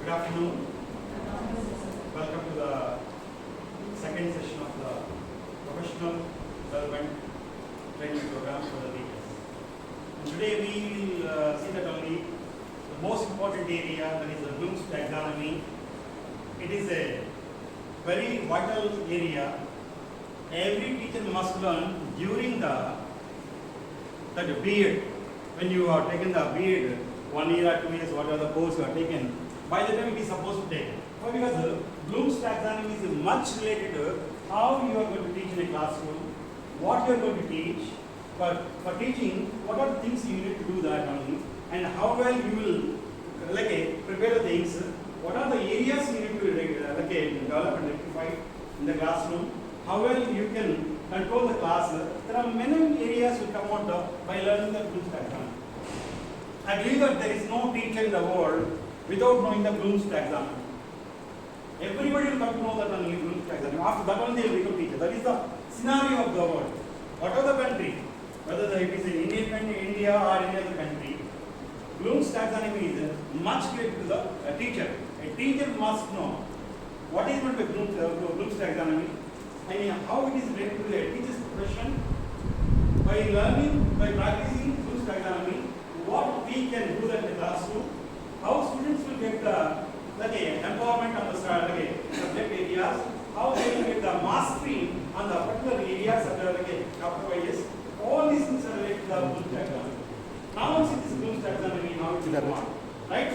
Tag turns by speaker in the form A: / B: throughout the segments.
A: Good afternoon. Welcome to the second session of the Professional Development Training Program for the teachers. And today we will see that only the most important area, that is the Bloom's Taxonomy. It is a very vital area. Every teacher must learn during that B.Ed. When you are taking the B.Ed, 1 year or 2 years, whatever the course you are taken, by the time it is supposed to take. Why? Because Bloom's Taxonomy is much related to how you are going to teach in a classroom, what you are going to teach, but for teaching, what are the things you need to do that only, and how well you will prepare the things, what are the areas you need to develop and rectify in the classroom, how well you can control the class. There are many areas will come out by learning the Bloom's Taxonomy. I believe that there is no teacher in the world without knowing the Bloom's Taxonomy. Everybody will come to know that only Bloom's Taxonomy. After that only they will become teacher. That is the scenario of the world. Whatever the country, whether it is in India or any other country, Bloom's Taxonomy is much related to the teacher. A teacher must know what is meant by Bloom's Taxonomy and how it is related to the teacher's profession. By learning, by practicing Bloom's Taxonomy, what we can do that in the classroom, how students will get the empowerment on the subject areas, how they will get the mastery on the particular areas chapter wise. All these things are related to the Bloom's Taxonomy. Now see this Bloom's Taxonomy, how it will go on, right?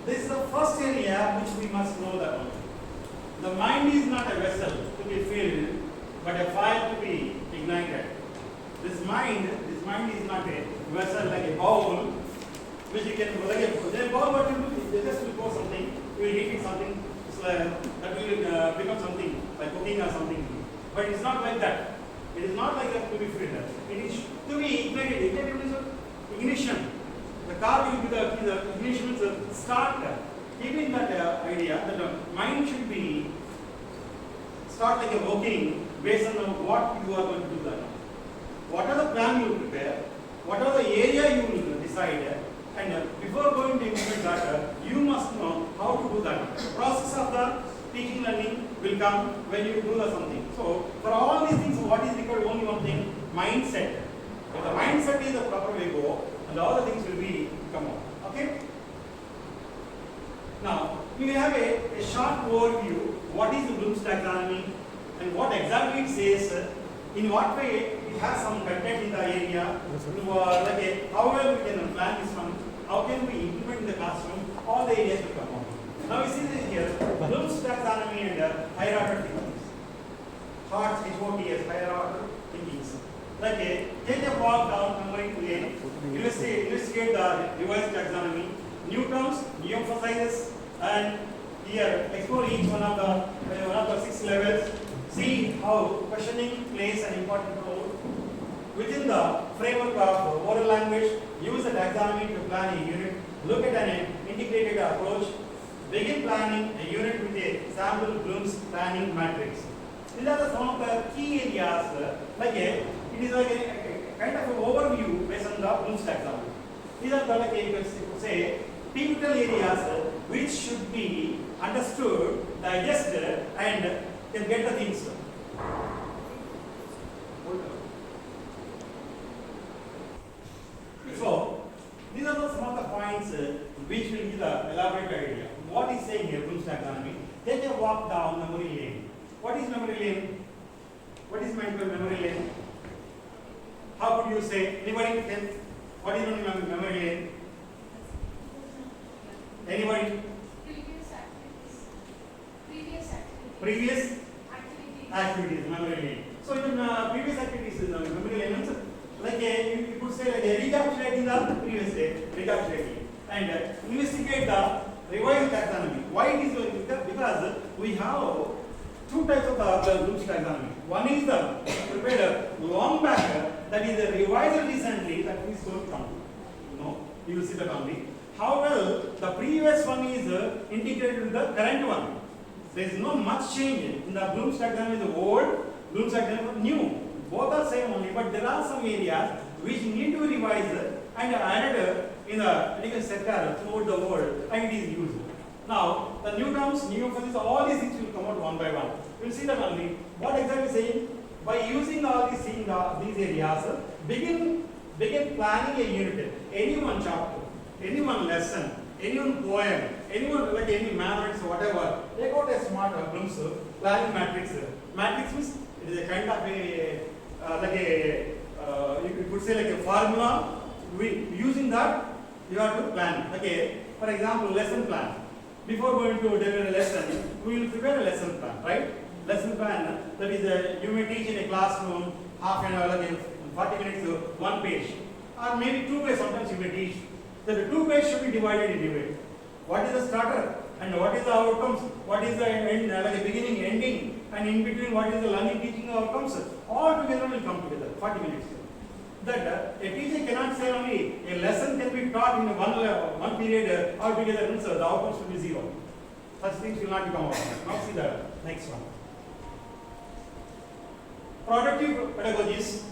A: This is the first area which we must know that one. The mind is not a vessel to be filled, but a fire to be ignited. This mind is not a vessel like a bowl, which you can then bowl what you do, they just will pour something, you will heat it something, that will become something like cooking or something. But it's not like that. It is not like that to be filled. It is to be ignited. Ignited means ignition. The car will be the ignition means start. Keeping that idea that the mind should be start like a working based on what you are going to do that. What are the plan you will prepare, what are the area you will decide, and before going to implement that, you must know how to do that. The process of the teaching learning will come when you do the something. So for all these things, what is required? Only one thing: mindset. If the mindset is the proper way to go, and all the things will be come out. Okay. Now we will have a short overview. What is the Bloom's Taxonomy and what exactly it says? In what way it has some content in the area? How well we can plan this one? How can we implement in the classroom? All the areas will come out. Now we see this here: Bloom's Taxonomy and higher order thinkings. HOTS, HOTS, higher order thinkings. Take a walk down memory lane. Investigate the revised taxonomy. New terms, new emphasizes, and here explore each one of the 6 levels. See how questioning plays an important role. Within the framework of oral language, use the taxonomy to plan a unit. Look at an integrated approach. Begin planning a unit with a sample Bloom's planning matrix. These are some of the key areas. It is like a kind of an overview based on the Bloom's taxonomy. These are the you could say pivotal areas which should be understood, digested, and can get the things. So these are some of the points which will give the elaborate idea. What is saying here, Bloom's Taxonomy? Take a walk down memory lane. What is memory lane? What is meant by memory lane? How could you say? Anybody can? What is memory lane? Anybody? Previous activities, memory lane. So in previous activities, memory lane means you could say recapitulating the previous day, recapitulating, and investigate the revised taxonomy. Why it is like that? Because we have two types of the Bloom's Taxonomy. One is the prepared long back, that is revised recently, that is going to come. You will see that only. However, the previous one is integrated with the current one. There is no much change in the Bloom's Taxonomy. The old Bloom's Taxonomy new. Both are same only, but there are some areas which need to be revised and added in the education sector throughout the world, and it is used. Now, the new terms, new emphasis, all these things will come out one by one. We will see that only. What exactly saying? By using all these things, these areas, begin planning a unit, any one chapter, any one lesson, any one poem, anyone like any mathematics or whatever. Take out a smart glimpse, planning matrix. Matrix means it is a kind of a you could say like a formula. Using that, you have to plan. Okay, for example, lesson plan. Before going to deliver a lesson, we will prepare a lesson plan, right? Lesson plan, that is, you may teach in a classroom half an hour, like 40 minutes, one page, or maybe 2 pages. Sometimes you may teach. So the 2 pages should be divided into it. What is the starter and what is the outcomes? What is the end, like a beginning, ending, and in between what is the learning, teaching outcomes? All together will come together. 40 minutes. That a teacher cannot say only a lesson can be taught in one period altogether, means the outcomes will be zero. Such things will not come out. Now see the next one. Productive pedagogies.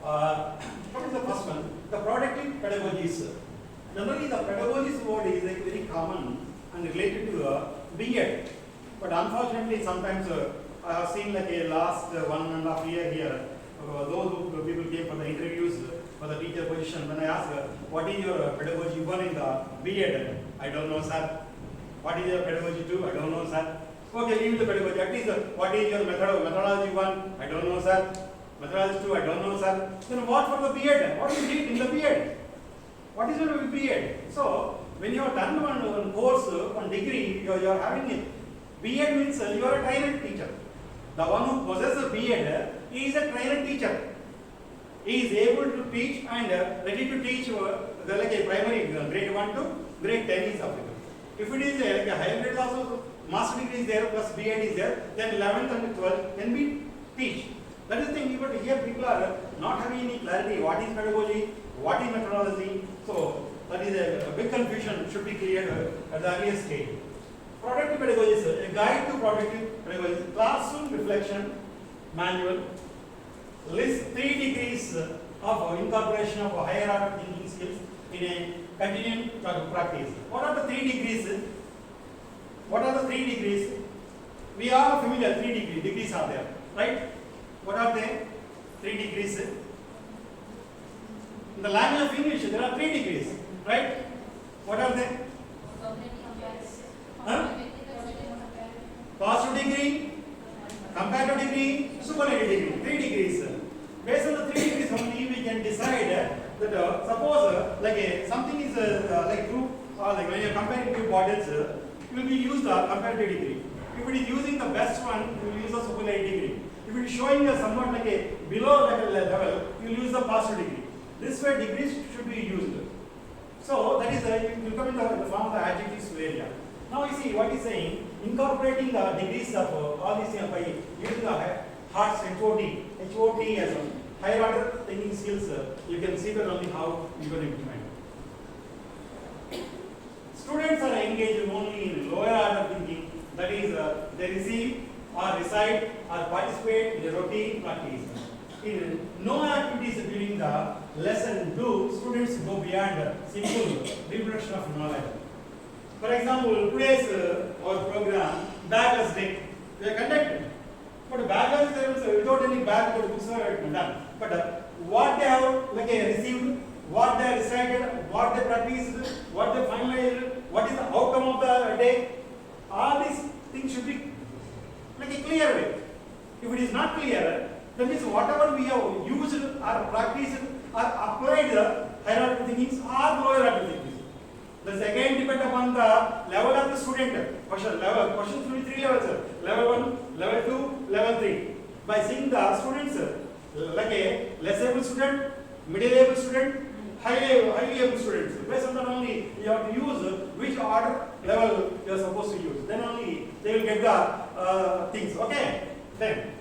A: What is the first one? The productive pedagogies. Generally, the pedagogies word is like very common and related to B.Ed. But unfortunately, sometimes I have seen like a last 1.5 year here, those people came for the interviews for the teacher position. When I ask, what is your pedagogy 1 in the B.Ed? I don't know, sir. What is your pedagogy 2? I don't know, sir. Okay, leave the pedagogy. At least, what is your methodology 1? I don't know, sir. Methodology 2? I don't know, sir. Then what for the B.Ed? What is it in the B.Ed? What is your B.Ed? So, when you have done one course, one degree, you are having it. B.Ed means you are a trained teacher. The one who possesses a B.Ed is a trained teacher. He is able to teach and ready to teach like a primary grade 1 to grade 10 is applicable. If it is like a higher grade also, master degree is there plus B.Ed is there, then 11th and 12th can be teach. That is the thing, but here people are not having any clarity. What is pedagogy? What is methodology? So that is a big confusion, should be cleared at the earliest stage. Productive pedagogy is a guide to productive pedagogy. Classroom reflection manual lists 3 degrees of incorporation of higher order thinking skills in a continuing practice. What are the 3 degrees? What are the 3 degrees? We are familiar, 3 degrees are there, right? What are they? 3 degrees. In the language of English, there are 3 degrees, right? What are they? Positive degree, comparative degree, superlative degree. 3 degrees. Based on the 3 degrees only, we can decide that suppose like something is like two, or like when you are comparing 2 bottles, you will be used the comparative degree. If it is using the best one, you will use the superlative degree. If it is showing somewhat like a below level, you will use the positive degree. This way degrees should be used. So that is it will come in the form of the adjectives area. Now you see what is saying, incorporating the degrees of all these things by using the HOT as a higher order thinking skills, you can see that only how you can implement. Students are engaged only in lower order thinking, that is they receive or recite or participate in a routine practice. In no activities during the lesson do students go beyond simple reproduction of knowledge. For example, today's our program, Backless Day, we are conducted. But backless day without any bag, the books are done. But what they have like received, what they recited, what they practiced, what they finalized, what is the outcome of the day, all these things should be like a clear way. If it is not clear, that means whatever we have used or practiced or applied the higher order thinkings or lower order thinkings. This again depend upon the level of the student. Questions will be 3 levels. Level 1, level 2, level 3. By seeing the students like a less able student, middle able student, highly able students. Based on that only you have to use which order level you are supposed to use. Then only they will get the things. Okay. Then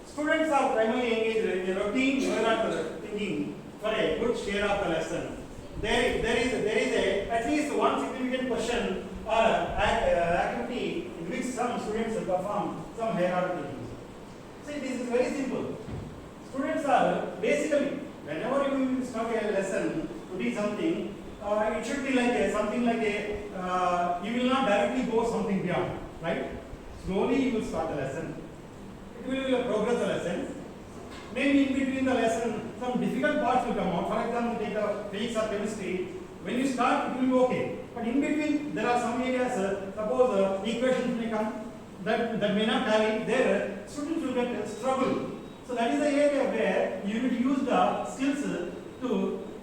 A: students are primarily engaged in a routine order thinking for a good share of the lesson. There is at least one significant question or activity in which some students perform some higher order thinking. See, this is very simple. Students are basically, whenever you start a lesson to do something, it should be like something like you will not directly go something beyond, right? Slowly you will start the lesson. It will progress the lesson. Maybe in between the lesson, some difficult parts will come out. For example, take the physics or chemistry. When you start, it will be okay. But in between, there are some areas, suppose equations may come, that may not tally. There, students will get struggle. So that is the area where you need to use the skills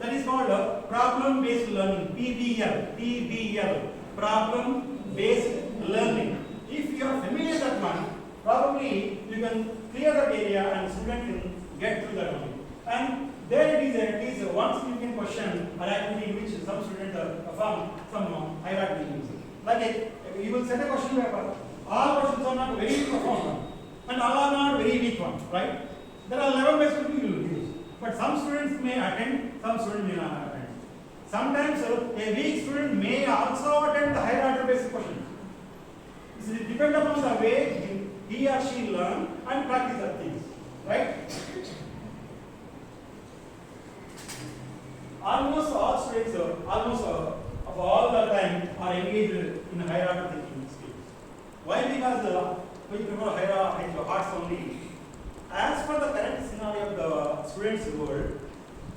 A: that is called problem-based learning, PBL, problem-based learning. If you are familiar with that one, probably you can clear that area and student can get through that one. And there it is at least one significant question or activity in which some students perform some hierarchy use. Like you will set a question paper, all questions are not very profound and all are not very weak one, right? There are 11 ways to use. But some students may attend, some students may not attend. Sometimes a weak student may also attend the hierarchy based question. It depends upon the way he or she learn and practice the things, right? Almost all students, of all the time, are engaged in hierarchy thinking skills. Why? Because we prefer hierarchy hearts only. As per the current scenario of the students' world,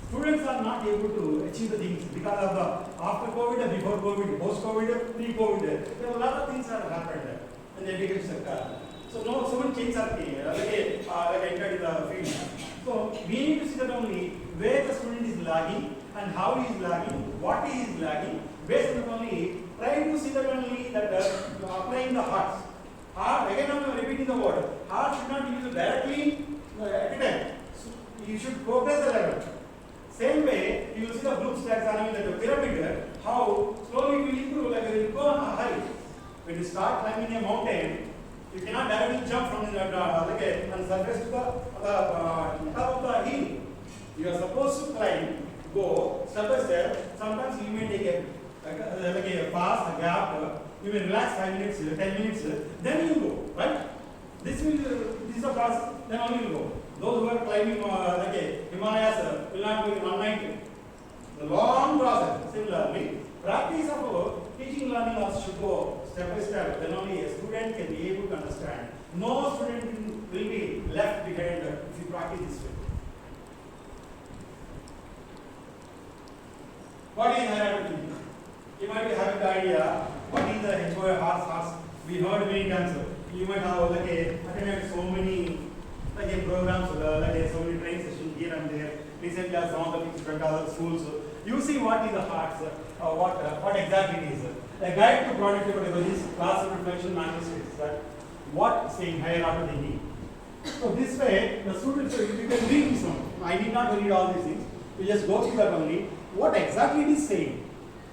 A: students are not able to achieve the things because of the after COVID, before COVID, post COVID, pre-COVID. There are a lot of things that have happened in the education sector. So so many changes are entered in the field. So we need to see that only where the student is lagging and how he is lagging, what he is lagging. Based on only try to see that only that applying the hearts. Heart, again I am repeating the word. Heart should not be used directly at a time. So you should progress the level. Same way, you will see the Bloom's taxonomy, that the pyramid, how slowly it will improve, like it will go on a high. When you start climbing a mountain, you cannot directly jump from the surface to the top of the hill. You are supposed to climb, go step by step. Sometimes you may take a pause, a gap. You will relax 5 minutes, 10 minutes, then you go, right? This is a process, then only you go. Those who are climbing Himalayas will not do it in one night. The long process. Similarly, practice of teaching learning also should go step by step. Then only a student can be able to understand. No student will be left behind if you practice this way. What is hierarchy? You might be having the idea. What is the HOA horse? We heard many times. You might have attended so many programs, so many training sessions here and there. Recently, some of the things went to other schools. You see what is the hearts, what exactly it is. A guide to productive pedagogy, classroom reflection, manuscripts. What saying hierarchy thinking. So this way, the students, you can read this one. I need not read all these things. You just go through that only. What exactly it is saying,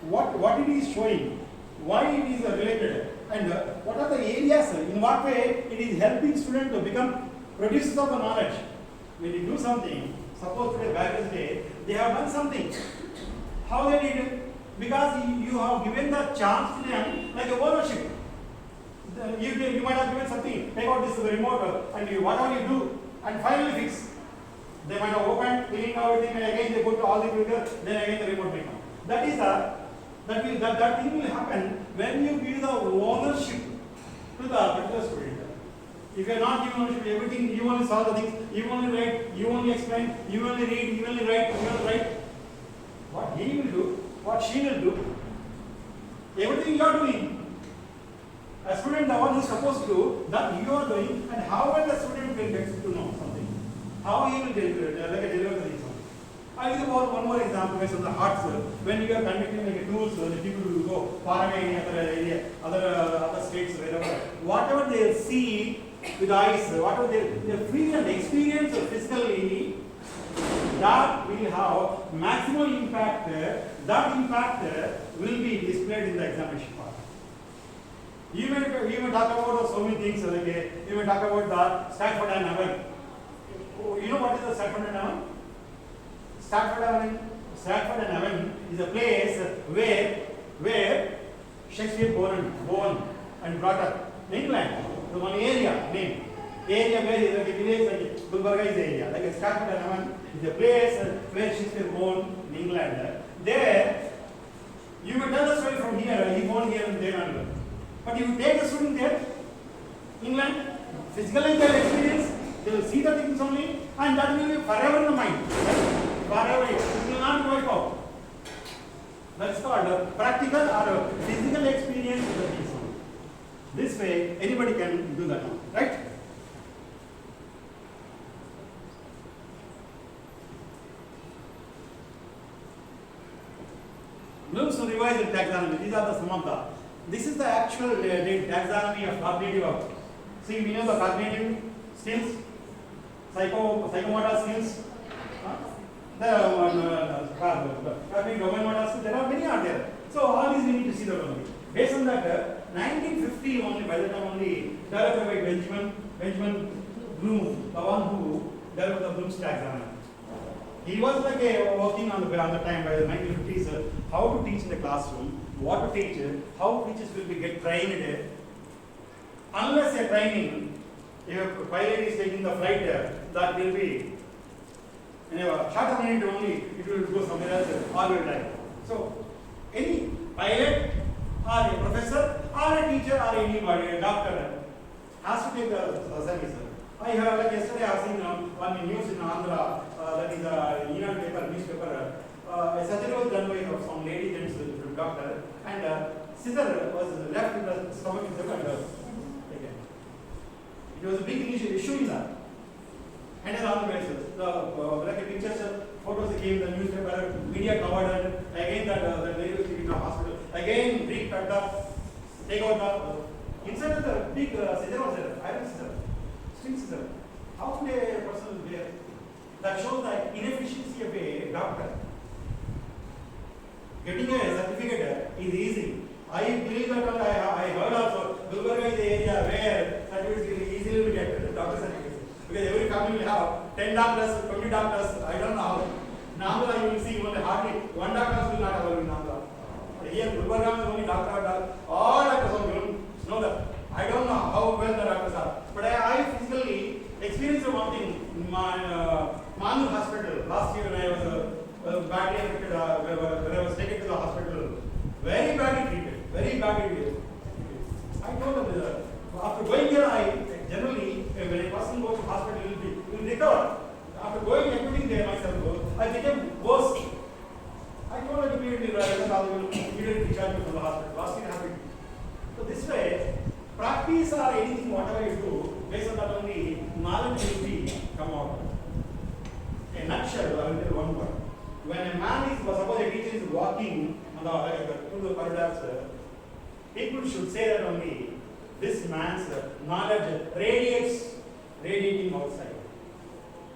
A: what it is showing, why it is related, and what are the areas, in what way it is helping students to become producers of the knowledge. When you do something, suppose today, Biology Day, they have done something. How they did it? Because you have given the chance to them like a ownership. You might have given something, take out this remote and whatever you do, and finally fix. They might have opened, cleaning everything, and again they put all the filters, then again the remote may come. That thing will happen when you give the ownership to the particular student. If you are not giving ownership to everything, you only solve the things, you only write, you only explain, you only read, you only write, you only write. What he will do, what she will do, everything you are doing. A student, the one who is supposed to do, that you are doing, and how will the student will get to know something? How he will deliver the things. I will give one more example based on the hearts. When you are conducting tools, the people will go far away in other area, other states, wherever. Whatever they see with eyes, whatever they feel and experience physically, that will have maximum impact. That impact will be displayed in the examination part. You may talk about so many things. You may talk about the Stanford and Haven. You know what is the Stanford and Haven? Stanford and Haven is a place where Shakespeare born and brought up in England. The one area name. area where like a village like Gulbarga is the area, like a Scotland is a place where Shakespeare born in England. There, you will tell the story from here, he born here and there and but you take the student there, England, physically they will experience, they will see the things only, and that will be forever in the mind. Forever, it will not work out. That's called a practical or a physical experience with the things only. This way, anybody can do that now, right? Bloom's revised taxonomy. These are the some of the. This is the actual taxonomy of cognitive output. See, we know the cognitive skills, psychomotor skills, the cognitive domain motor skills. There are many are there. So all these we need to see the only. Based on that, 1950 only, by the time only developed by Benjamin Bloom, the one who developed the Bloom's taxonomy. He was like working on the time by the 1950s, how to teach in the classroom, what to teach, how teachers will be get trained. Unless a training, if a pilot is taking the flight, that will be in a short minute only, it will go somewhere else all will die. So, any pilot or a professor or a teacher or anybody, a doctor, has to take the service. I heard like yesterday I have seen one news in Andhra, that is a newspaper. A surgery was done by some lady and doctor, and scissor was left in the stomach itself and taken. It was a big issue in that. And then on the basis, like a pictures, photos came, the newspaper, media covered, and again that lady was in the hospital. Again, big cut up, take out the inside of the big scissor was there, iron scissor, string scissor. How could a person be there? That shows the inefficiency of a doctor. Getting a certificate is easy. I believe that I heard also, Gulbarga is the area where certificates will easily be get doctor certificates. Because every family will have 10 doctors, 20 doctors, I don't know how. In Andhra you will see only hardly one doctor will not have in Andhra. Here Gulbarga is only doctor, all doctors will know that. I don't know how well the doctors are. But I physically experienced one thing in my Manu hospital. Last year when I was badly affected, when I was taken to the hospital, very badly treated, very badly treated. I told them, after going here, I generally, when a person goes to hospital, he will recover. After going everything there myself, I became worse. I told them immediately, I will immediately discharge me from the hospital. Last year happened. So this way, practice or anything, whatever you do, based on that only knowledge will be come out. In a nutshell, I will tell one word. When a man is, suppose a teacher is walking on through the corridors, people should say that only this man's knowledge radiating outside.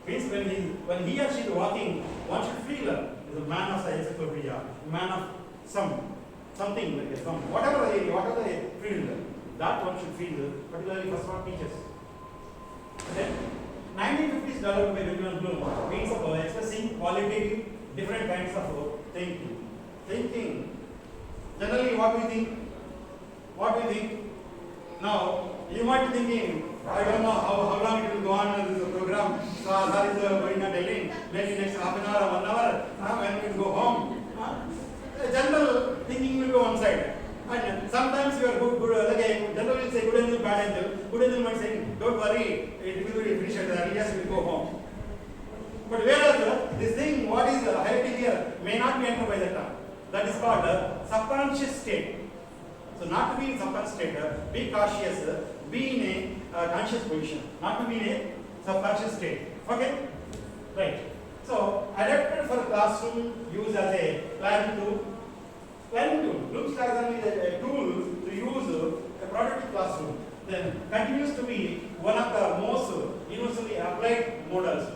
A: Means when he or she is walking, one should feel is a man of the encyclopedia, man of something like some whatever the field, that one should feel, particularly for smart teachers. Then 1950s developed by Benjamin Bloom means of expressing qualitative different kinds of thinking. Thinking. Generally what we think? Now, you might be thinking, I don't know how long it will go on in this program. So that is going on telling, maybe next half an hour or 1 hour, when we will go home. General thinking will go one side. And sometimes you are good like a general will say good angel, bad angel. Good angel might say, don't worry, it will be finished at the earliest, we will go home. But whereas this thing, what is highlighted here, may not be entered by the term. That is called subconscious state. So not to be in subconscious state, be cautious, be in a conscious position, not to be in a subconscious state. Okay? Right. So adapted for classroom use as a planning tool. Bloom's taxonomy is a tool to use a productive classroom. Then continues to be one of the most universally applied models.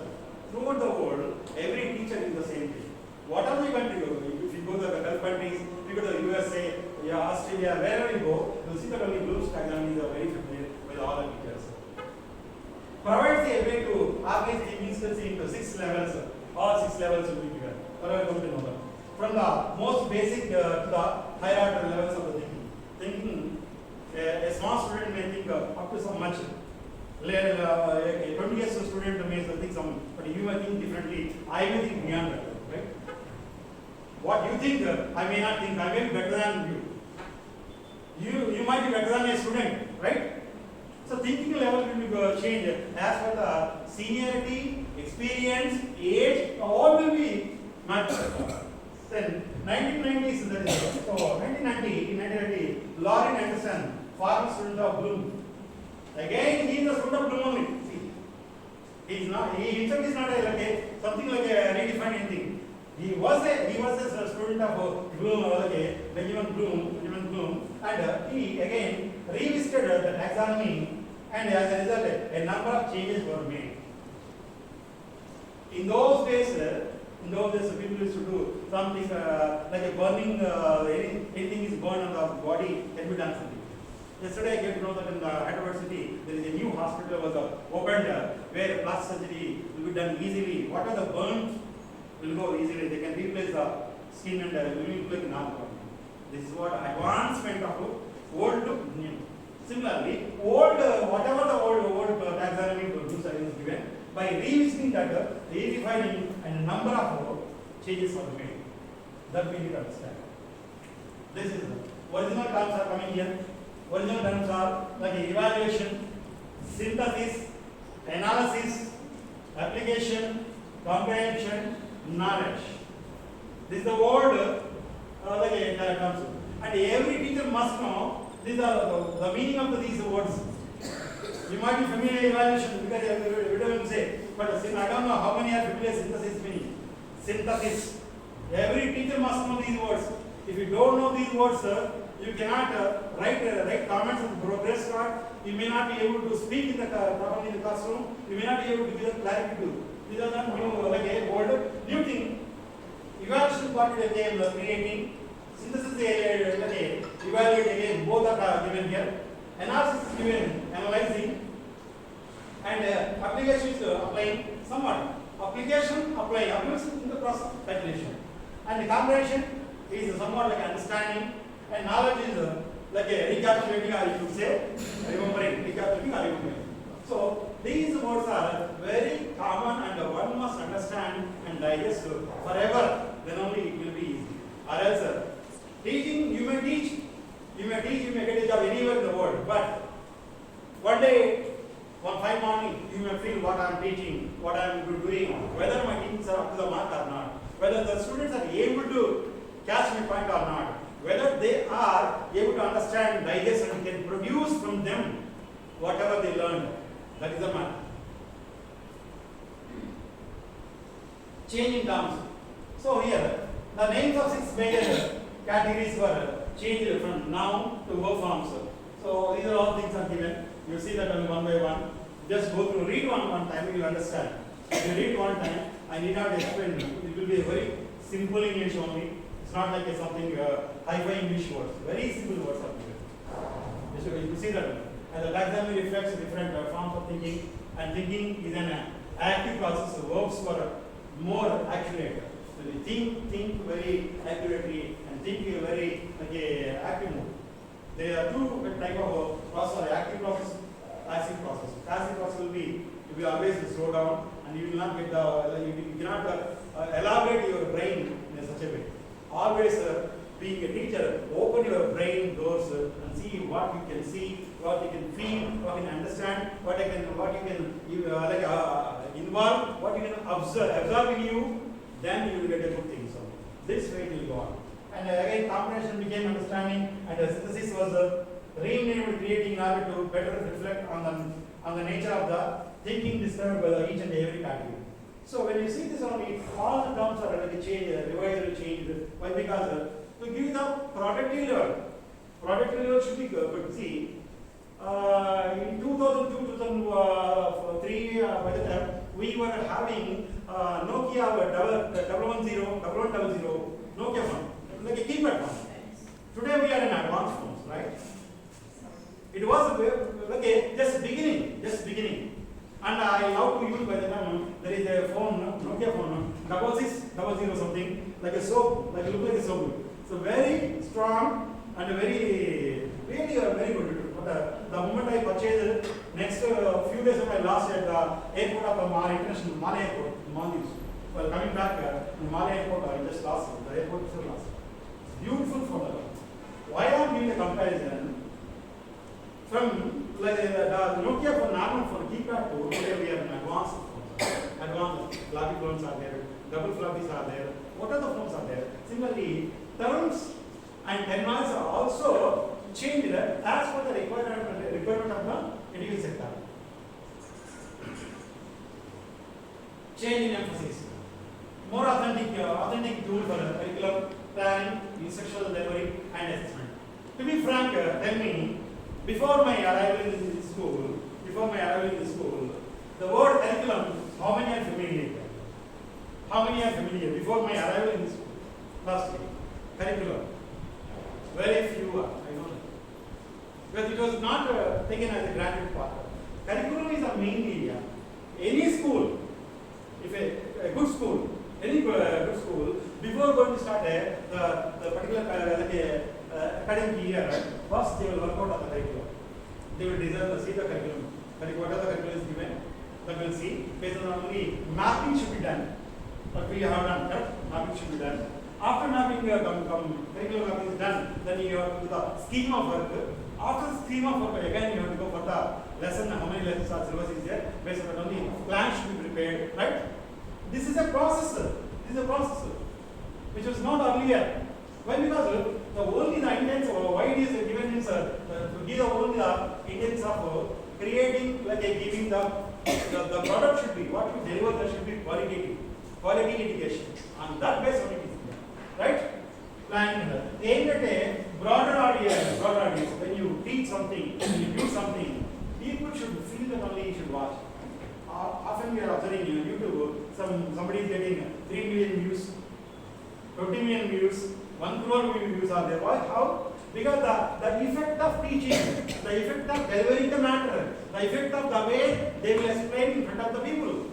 A: Throughout the world, every teacher is the same thing. Whatever you can do, if you go to the Gulf countries, if you go to the USA, Australia, wherever you go, you will see that only Bloom's taxonomy is very familiar with all the teachers. Provides the ability to organize the instance into 6 levels. All 6 levels will be given. From the most basic to the higher order levels of the thinking. A small student may think up to so much. A 20 years student may think some, but you may think differently. I may think beyond that, right? What you think, I may not think. I may be better than you. You might be better than a student, right? So thinking level will be changed as per the seniority, experience, age, all will be matched. Then 1990s, that is, so 1990, Lauren Anderson, former student of Bloom. Again, he is a student of Bloom only. See, he himself is not something like a redefined thing. He was a student of Bloom, Benjamin Bloom, and he again revisited the taxonomy, and as a result, a number of changes were made. In those days, people used to do something like a burning, anything is burned on the body, can be done something. Yesterday I came to know that in the Hyderabad city, there is a new hospital was opened where plastic surgery will be done easily. What are the burns will go easily. They can replace the skin and will look like normal. This is what advancement of old to new. Similarly, whatever the old taxonomy rules are given, by revisiting that, redefining, and a number of changes are made. That we need to understand. This is original terms are coming here. Original terms are like evaluation, synthesis, analysis, application, comprehension, knowledge. This is the word terms. And every teacher must know these are the meaning of these words. You might be familiar with evaluation because we don't say, but I don't know how many are familiar with synthesis meaning. Synthesis. Every teacher must know these words. If you don't know these words, you cannot write comments on the progress card. You may not be able to speak properly in the classroom. You may not be able to give the clarity to. These are not new, old, new thing. Evaluation part is creating. Synthesis is evaluate again. Both are given here. Analysis is given, analyzing. And application is applying somewhat. Application, applying. Application in the process of calculation. And the comprehension is somewhat like understanding. And knowledge is like a recapitulating, or you could say, remembering, recapitulating or remembering. So these words are very common and one must understand and digest forever, then only it will be easy. Or else, teaching, you may get a job anywhere in the world, but one day, one fine morning, you may feel what I am teaching, what I am doing, whether my teachings are up to the mark or not, whether the students are able to catch my point or not, whether they are able to understand, digest, and can produce from them whatever they learned. That is the matter. Changing terms. So here, the names of 6 major categories were changed from noun to verb forms. So these are all things are given. You see that one by one. Just go through, read one time, you will understand. If you read one time, I need not explain. It will be a very simple English only. It's not like something high-fi English words. Very simple words are given. You see that. And the taxonomy reflects different forms of thinking. And thinking is an active process. The verbs were more accurate. So they think very accurately and think in a very active mode. There are two type of process: active process, passive process. Passive process will be always slow down, and you will not get you cannot elaborate your brain in such a way. Always being a teacher, open your brain doors and see what you can see, what you can feel, what you can understand, what you can involve, what you can absorb in you. Then you will get a good thing. So this way it will go on. And again, comprehension became understanding, and synthesis was renamed, creating in order to better reflect on the nature of the thinking described by each and every category. So when you see this only, all the terms are changed, revised, changed. Why? Because to give the productive level should be good. See, in 2002, 2003, by the time we were having Nokia 110, Nokia phone, like a keypad phone. Today we are in advanced phones, right? It was like just beginning. And I love to use by the time there is a phone, Nokia phone, 6600 something, like a soap, like look like a soap. So very strong and very good. But the moment I purchased it, Next few days of my last at the airport of International Moulali Airport, Maldives. Well, coming back in Moulali Airport, I just lost it. The airport is still lost. Beautiful photo. Why am I doing the comparison? From like the Nokia for normal phone, keypad to today we have an advanced phones. Advanced floppy phones are there, double floppies are there. What other phones are there? Similarly, terms and terminals are also changed as per the requirement of the education sector. Change in emphasis. More authentic tool for curriculum planning, instructional delivery, and assessment. To be frank, tell me, before my arrival in the school, the word curriculum, how many are familiar? How many are familiar before my arrival in the school? Last week, curriculum. Very few are, I know that. Because it was not taken as a granted part. Curriculum is a main area. Any school, if a good school, any good school, before going to start the particular academic year, first they will work out on the curriculum. They will design see the curriculum. Whatever the curriculum is given, they will see. Based on only mapping should be done. But we have done that. Mapping should be done. After mapping, curriculum mapping is done, then you have to do the scheme of work. After the scheme of work, again you have to go for the lesson. How many lessons are syllabus is there? Based on that only plan should be prepared, right? This is a process. Which was not earlier. Why? Because the only the intents or why it is given is to give only the intents of creating giving the product should be what you deliver. That should be quality education. On that basis, what it is there, right? Plan aimed at a broader audience. When you teach something, when you do something, people should feel that only you should watch. Often we are observing on YouTube, somebody is getting 3 million views, 20 million views, 1 crore views are there. Why? How? Because the effect of teaching, the effect of delivering the matter, the effect of the way they will explain in front of the people.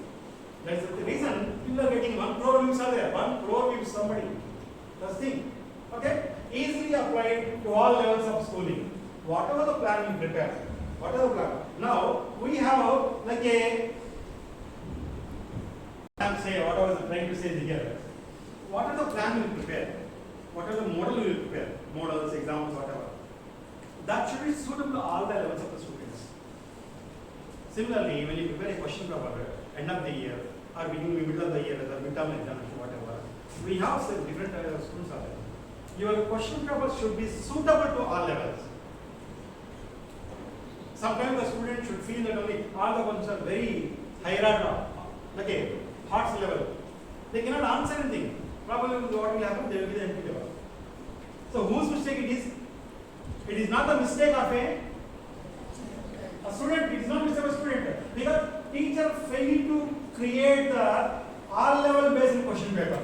A: That's the reason people are getting 1 crore views are there. 1 crore views somebody. That's the thing. Okay? Easily applied to all levels of schooling. Whatever the plan you prepare. Whatever plan. Now we have like a what I was trying to say here. What are the plan you prepare? What are the model you prepare? Models, examples, whatever. That should be suitable to all the levels of the students. Similarly, when you prepare a question paper end of the year or middle of the year, the midterm examination, whatever, we have some different types of students are there. Your question paper should be suitable to all levels. Sometimes the student should feel that only all the questions are very hierarchical, hearts level. They cannot answer anything. Probably what will happen, they will be the empty level. So whose mistake it is? It is not the mistake of a student. It is not mistake of a student. Because teacher failed to create the all level based question paper.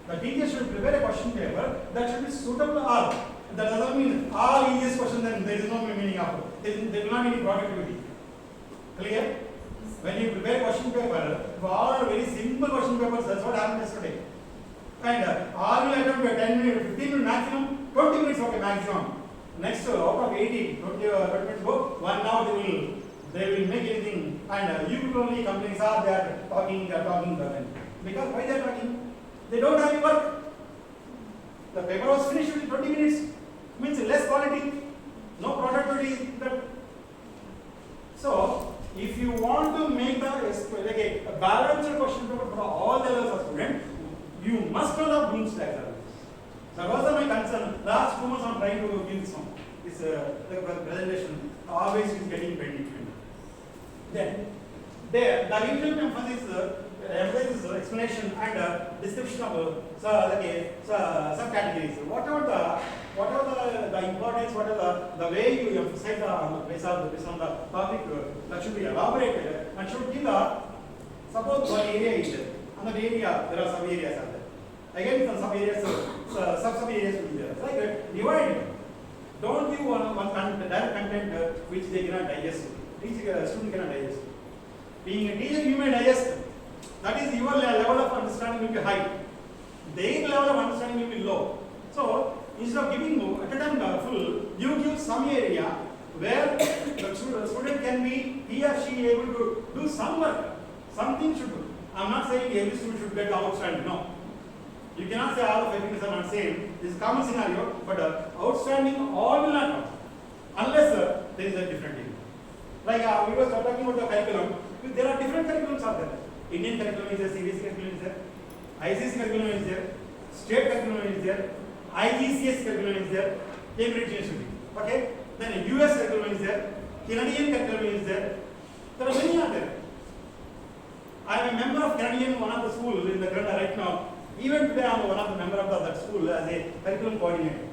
A: The teacher should prepare a question paper that should be suitable to all. That doesn't mean all easiest question, then there is no meaning of it. There will not be any productivity. Clear? When you prepare question paper, for all very simple question papers, that's what happened yesterday. And all will attempt 10 minutes, 15 minutes maximum, 20 minutes okay maximum. Next out of 80, 20 minutes go, 1 hour they will make anything. And you people only companies are there talking. Because why they are talking? They don't have any work. The paper was finished within 20 minutes. Means less quality, no productivity. So, if you want to make a balanced question paper for all the levels of students, you must know the Bloom's taxonomy. That was my concern. Last 2 months I am trying to give this presentation. Always is getting pending. Then, the usual emphasis explanation and description of subcategories. Whatever the importance, whatever the way you emphasize based on the topic, that should be elaborated and should give the, suppose one area is there. Another area, there are some areas are there. Again, some sub-areas, sub-areas will be there. It's like divide. Don't give one direct content which they cannot digest. Each student cannot digest. Being a teacher, you may digest. That is your level of understanding will be high. Their level of understanding will be low. So, instead of giving at a time full, you give some area where the student can be, he or she able to do some work, something should do. I'm not saying every student should get outstanding, no. You cannot say all of everything are not same. This is a common scenario, but outstanding all will not come unless there is a different thing. Like we were talking about the curriculum. There are different curriculums out there. Indian curriculum is there, CBSE curriculum is there, ICSE curriculum is there, state curriculum is there, IGCS curriculum is there, Cambridge University. Okay? Then US curriculum is there, Canadian curriculum is there. There are many out there. I am a member of Canadian, one of the schools in the Canada right now. Even today, I am one of the member of that school as a curriculum coordinator.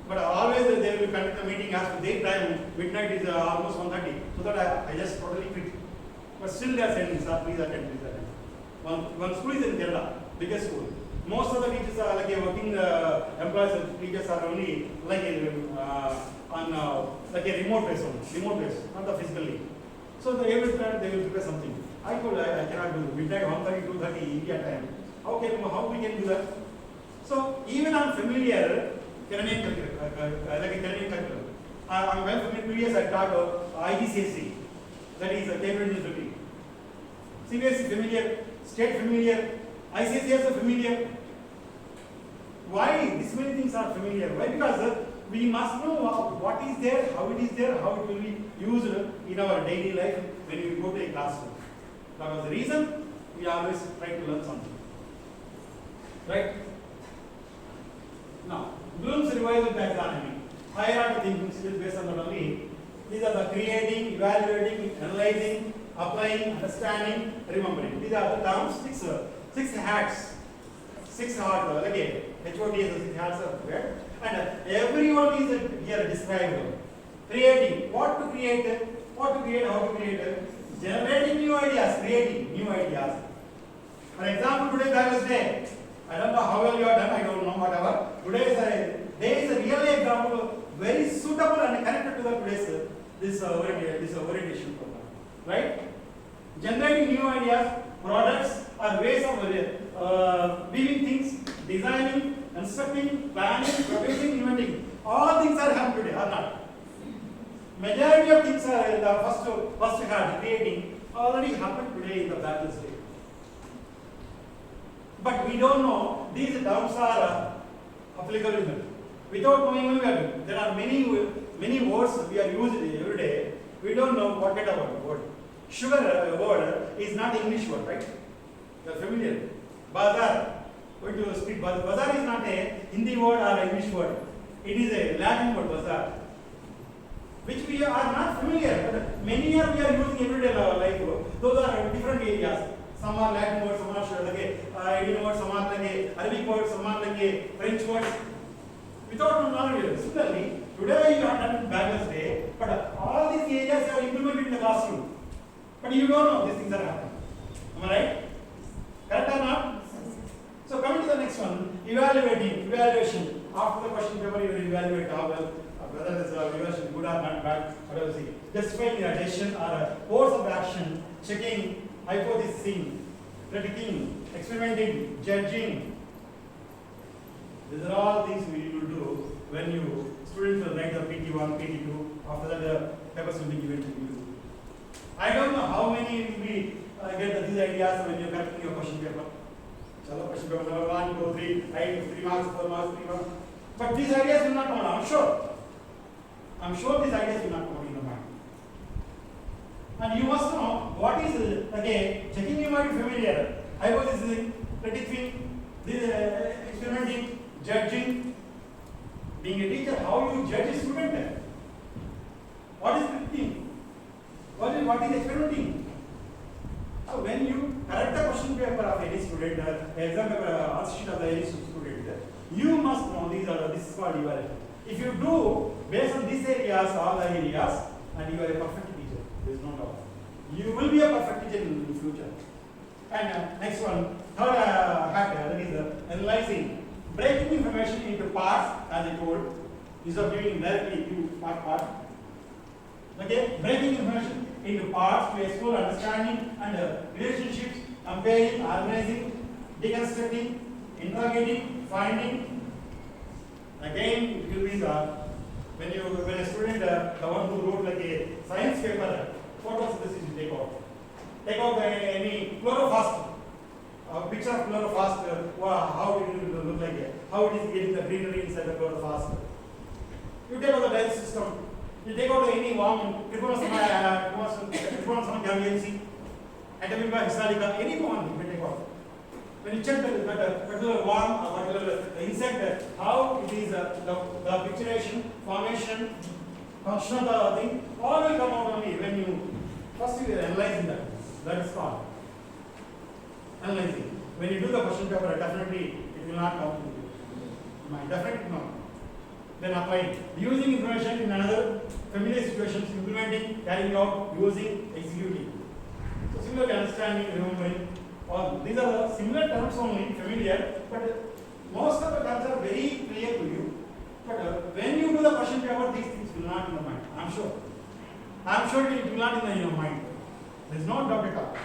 A: But always they will conduct a meeting as to their time. Midnight is almost 1:30, so that I just totally quit. But still they are saying, sir, please attend, please attend. One school is in Kerala, biggest school. Most of the teachers are like a working employees and teachers are only like a, like a remote base only, not the physically. So they will prepare something. I told I cannot do midnight 1:30, 2:30 India time. How we can do that? So even I'm familiar Canadian curriculum. I'm well familiar. Previous I taught IGCSE, that is Cambridge University. CBSE familiar, state familiar, ICSE also familiar. Why these many things are familiar? Why? Because we must know what is there, how it is there, how it will be used in our daily life when we go to a classroom. That was the reason we always try to learn something. Right? Now, Bloom's revised taxonomy. Hierarchy thinking skills based on that only. These are the creating, evaluating, analyzing, applying, understanding, remembering. These are the terms, six hats. 6 hats, again, HOD is 6 hats of that. And everyone is here described. Creating, what to create, how to create, generating new ideas, creating new ideas. For example, today Bible Day. I don't know how well you are done, I don't know, whatever. There is a real example, very suitable and connected to the today's this orientation program. Right? Generating new ideas, products, or ways of weaving things, designing, constructing, planning, producing, inventing. All things are happening today, or not? Majority of things are in the first hand, creating, already happened today in the Bible Day. But we don't know these terms are applicable in it. Without knowing, there are many words we are using every day. We don't know what kind of word. Sugar word is not English word, right? You are familiar. Bazaar. Going to speak. Bazaar is not a Hindi word or English word. It is a Latin word, bazaar, which we are not familiar. But many are we are using everyday life. Those are different areas. Some are Latin words, some are Indian words, some are Arabic words, some are French words. Without knowledge, similarly, today you are done Bible Day, but all these areas are implemented in the classroom. But you don't know these things are happening. Am I right? Correct or not? So coming to the next one, evaluation. After the question paper, you will evaluate how well, whether this evaluation good or not bad, whatever you see. Justifying a decision or a course of action, checking, hypothesizing, predicting, experimenting, judging. These are all things we will do when students will write the PT1, PT2. After that, the papers will be given to you. I don't know how many will be get these ideas when you are correcting your question paper. Chalo, question paper number 1, 2, 3, right? 3 marks, 4 marks, 3 marks. But these ideas will not come out. I'm sure these ideas will not come out in your mind. And you must know what is again checking. You might be familiar. Hypothesizing, predicting, experimenting, judging. Being a teacher, how you judge a student? What is predicting? What is experimenting? So when you correct the question paper of any student, exam paper, answer sheet of any student, you must know this is called evaluation. If you do based on these areas, all the areas, and you are a perfect teacher, there is no doubt. You will be a perfect teacher in the future. And next one, third factor, that is analyzing, breaking information into parts, as I told, instead of giving directly to part. Okay, breaking information into parts to explore understanding and relationships, comparing, organizing, deconstructing, interrogating, finding. Again, it will be the When a student, the one who wrote like a science paper, photosynthesis you take out. Take out any chloroplast, a picture of chloroplast, how it will look like, how it is getting the greenery inside the chloroplast. You take out the digestive system. You take out any worm, Trypanosoma gambiense, Entamoeba hispanica, any one you can take out. When you check that particular worm or particular insect, how it is the picturation, formation, function of the thing, all will come out only when you first you are analyzing that. That is called analyzing. When you do the question paper, definitely it will not come to mind. Definitely not. Then applying, using information in another familiar situations, implementing, carrying out, using, executing. So similarly, understanding, remembering. All these are the similar terms only, familiar, but most of the terms are very clear to you. But when you do the question paper, these things will not in the mind. I'm sure. I'm sure it will not in your mind. There is no doubt at all.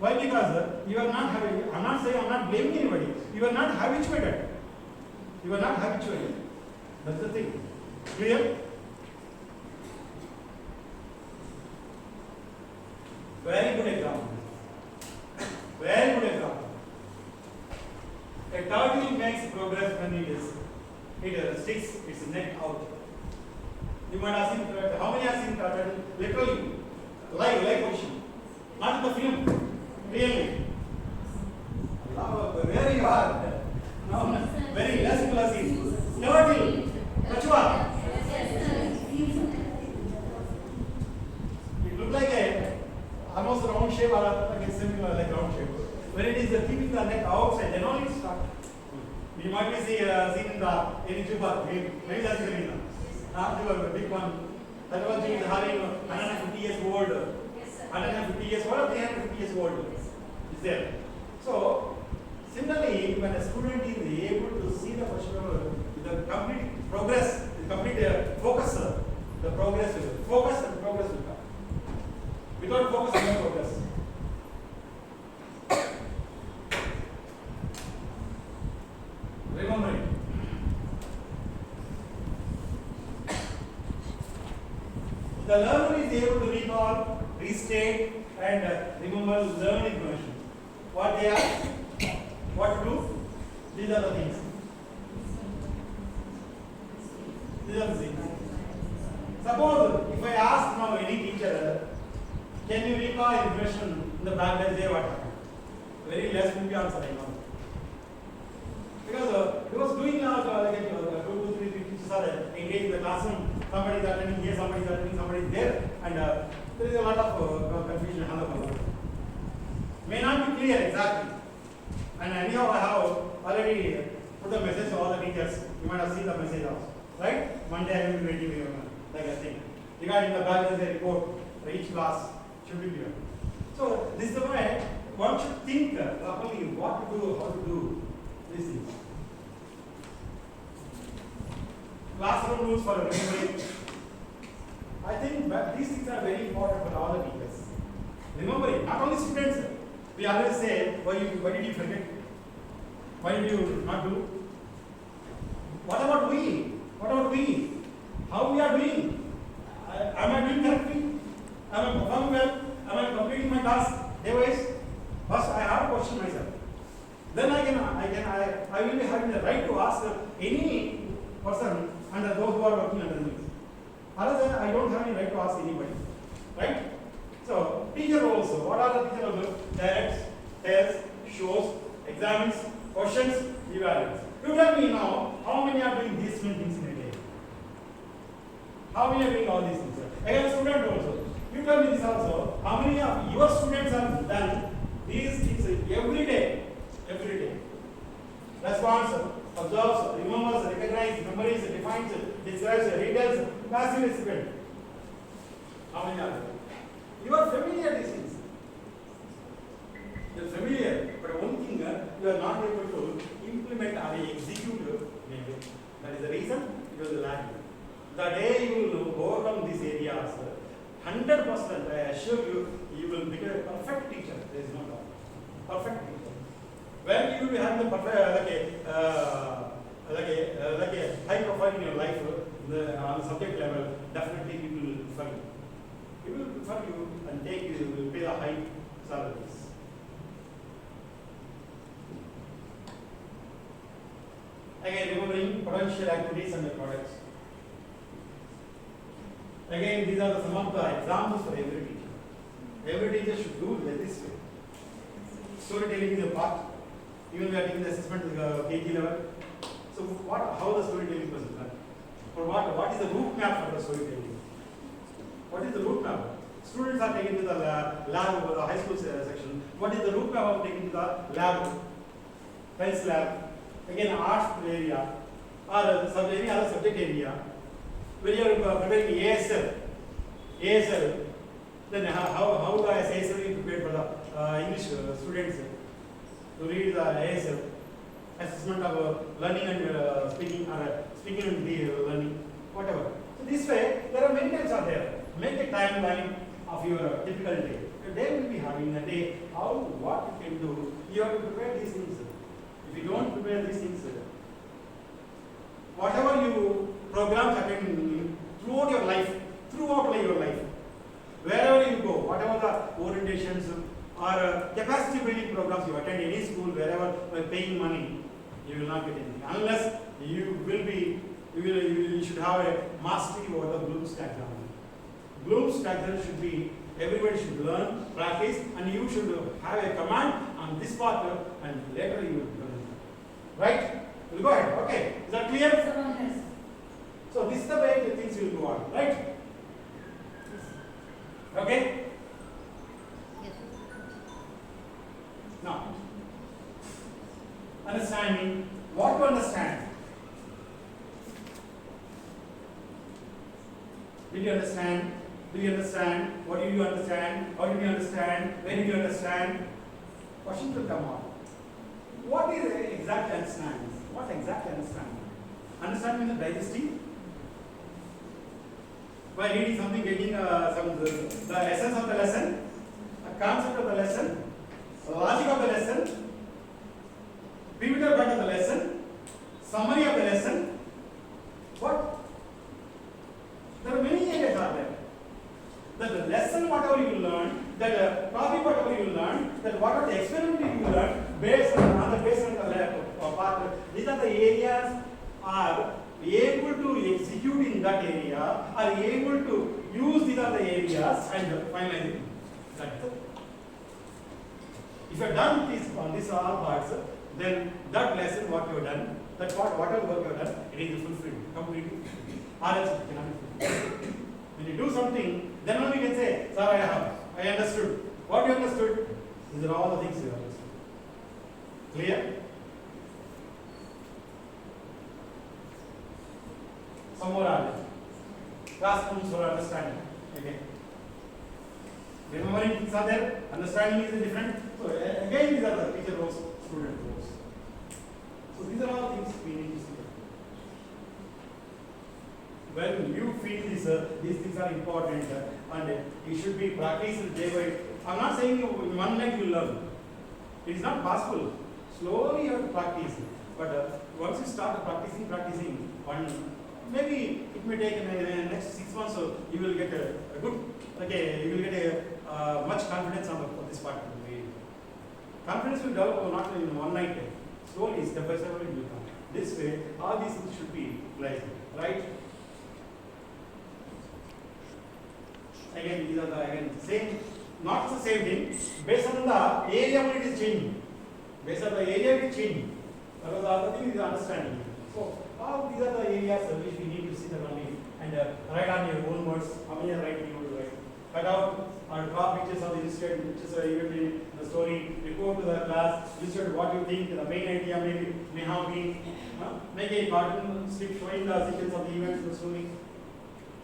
A: Why? Because you are not having. I'm not saying I'm not blaming anybody. You are not habituated. You are not habituated. That's the thing. Clear? Very good example. Very good example. A turtle makes progress when it sticks its neck out. You might have seen how many have seen turtle literally live position, not in the film, really. Where you are? No, very less people have seen. Turtle, Kachua. It looks like a almost round shape or like a similar like round shape. When it is keeping the neck outside, then only it starts. You might be seen in the any juba, maybe that's the reason. The big one. That was having 150 years old. 150 years old or 350 years old is there. So similarly, when a student is able to see the question with the complete progress, the complete focus, the progress will focus and progress will come. Without focus, no progress. Remember it. The learner is able to recall, restate, and remember learned information. What they are, what to do, these are the things. These are the things. Suppose if I ask now any teacher, can you recall information in the back day what happened? Very less will be answering now. Because doing like 2 to 3 teachers are engaged in the classroom, somebody is attending here, somebody is attending, somebody is there, and there is a lot of confusion. May not be clear exactly. And anyhow, I have already put the message to all the teachers. You might have seen the message also, right? Monday I will be waiting you like a thing. Regarding the balance report for each class should be clear. So this is the way one should think properly what to do, how to do these things. Classroom rules for remembering. I think that these things are very important for all the teachers. Remembering, not only students. We always say, why did you forget? Why did you not do? What about we? What about we? How we are doing? Am I doing correctly? Am I performing well? Am I completing my task day-wise? First, I have to question myself. Then I will be having the right to ask any person under those who are working under me. Otherwise, I don't have any right to ask anybody. Right? So, teacher also. What are the teacher roles? Directs, tells, shows, examines, questions, evaluates. You tell me now, how many are doing these many things in a day? How many are doing all these things? Again, student also. You tell me this also. How many of your students have done these things every day? Every day. Responds, observes, remembers, recognizes, memorizes, defines, describes, retells, passive recipient. How many are there? You are familiar with these things. You are familiar, but one thing you are not able to implement or execute. That is the reason you will lack. The day you will overcome these areas, 100% I assure you, you will become a perfect teacher. There is no doubt. Perfect teacher. When you will have the perfect, like a high profile in your life, on the subject level, definitely people will prefer you. People will prefer you and take you, will pay the high salaries. Again, remembering potential activities and the products. Again, these are some of the examples for every teacher. Every teacher should do it this way. Storytelling is a part. Even we are taking the assessment at the KG level. So, how the storytelling was done? Or what is the route map for the storytelling? What is the route map? Students are taken to the lab or the high school section. What is the route map of taking to the lab, science lab? Again, arts area or any other subject area. When you are preparing ASL, then how the ASL is prepared for the English students to read the ASL, assessment of learning and speaking, or speaking and learning, whatever. So this way, there are many types are there. Make a timeline of your typical day. Your day will be having a day, what you can do. You have to prepare these things. If you don't prepare these things, whatever you programs attend throughout your life, wherever you go, whatever the orientations or capacity building programs you attend any school, wherever by paying money, you will not get anything unless you should have a mastery over the Bloom's taxonomy. Bloom's taxonomy should be everybody should learn, practice, and you should have a command on this part, and later you will learn. Right? We'll go ahead. Okay. Is that clear?
B: Yes.
A: So this is the way the things will go on. Right? Okay?
B: Yes.
A: Now, understanding. What to understand? Did you understand? Do you understand? What did you understand? How did you understand? When did you understand? Questions will come on. What is exactly understanding? What exactly understanding? Understanding is digesting. By reading something, getting the essence of the lesson, a concept of the lesson, the logic of the lesson, pivotal part of the lesson, summary of the lesson. What? There are many areas are there. That the lesson, whatever you will learn, that topic, whatever you will learn, that whatever the experiment you will learn, based on the part. These are the areas are able to execute in that area, are able to use these are the areas and finalize it. That's it. If you have done this on these all parts, then that lesson what you have done, that whatever work you have done, it is fulfilled, completely. Or else it cannot be fulfilled. When you do something, then only you can say, sir, I understood. What you understood? These are all the things you understood. Clear? Some more are there. Classrooms for understanding. Okay. Remembering things are there, understanding is different. So again, these are the teacher roles, student roles. So these are all things we need to see. When you feel these things are important and it should be practiced day by day. I'm not saying in one night you learn. It is not possible. Slowly you have to practice. But once you start practicing, maybe it may take in the next 6 months, so you will get a good, you will get a much confidence on this part. Confidence will develop not in one night. Slowly, step by step, it will come. This way, all these things should be applied, right? Again, these are the same, not the same thing. Based on the area, it is changing. Based on the area, it is changing. That was the other thing is understanding. So, all these are the areas which we need to see the only and write on your own words. How many are writing you want to write? Cut out or draw pictures of the illustrated pictures in the story. Report to the class. Illustrate what you think. The main idea may have been. Make a cartoon strip showing the sequence of the events in the story.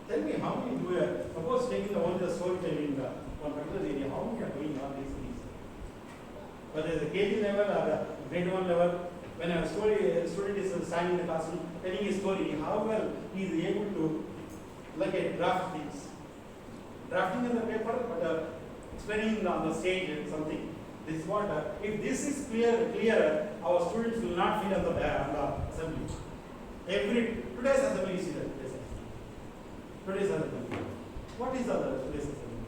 A: Tell me how many do it. Suppose taking only the storytelling one particular area, how many are doing all these things? Whether it's the KG level or the grade 1 level, when a student is standing in the classroom telling a story, how well he is able to draft things. Drafting in the paper, but explaining on the stage something. This is what, if this is clear, our students will not feel on the assembly. Today's assembly is today's assessment. What is today's assessment?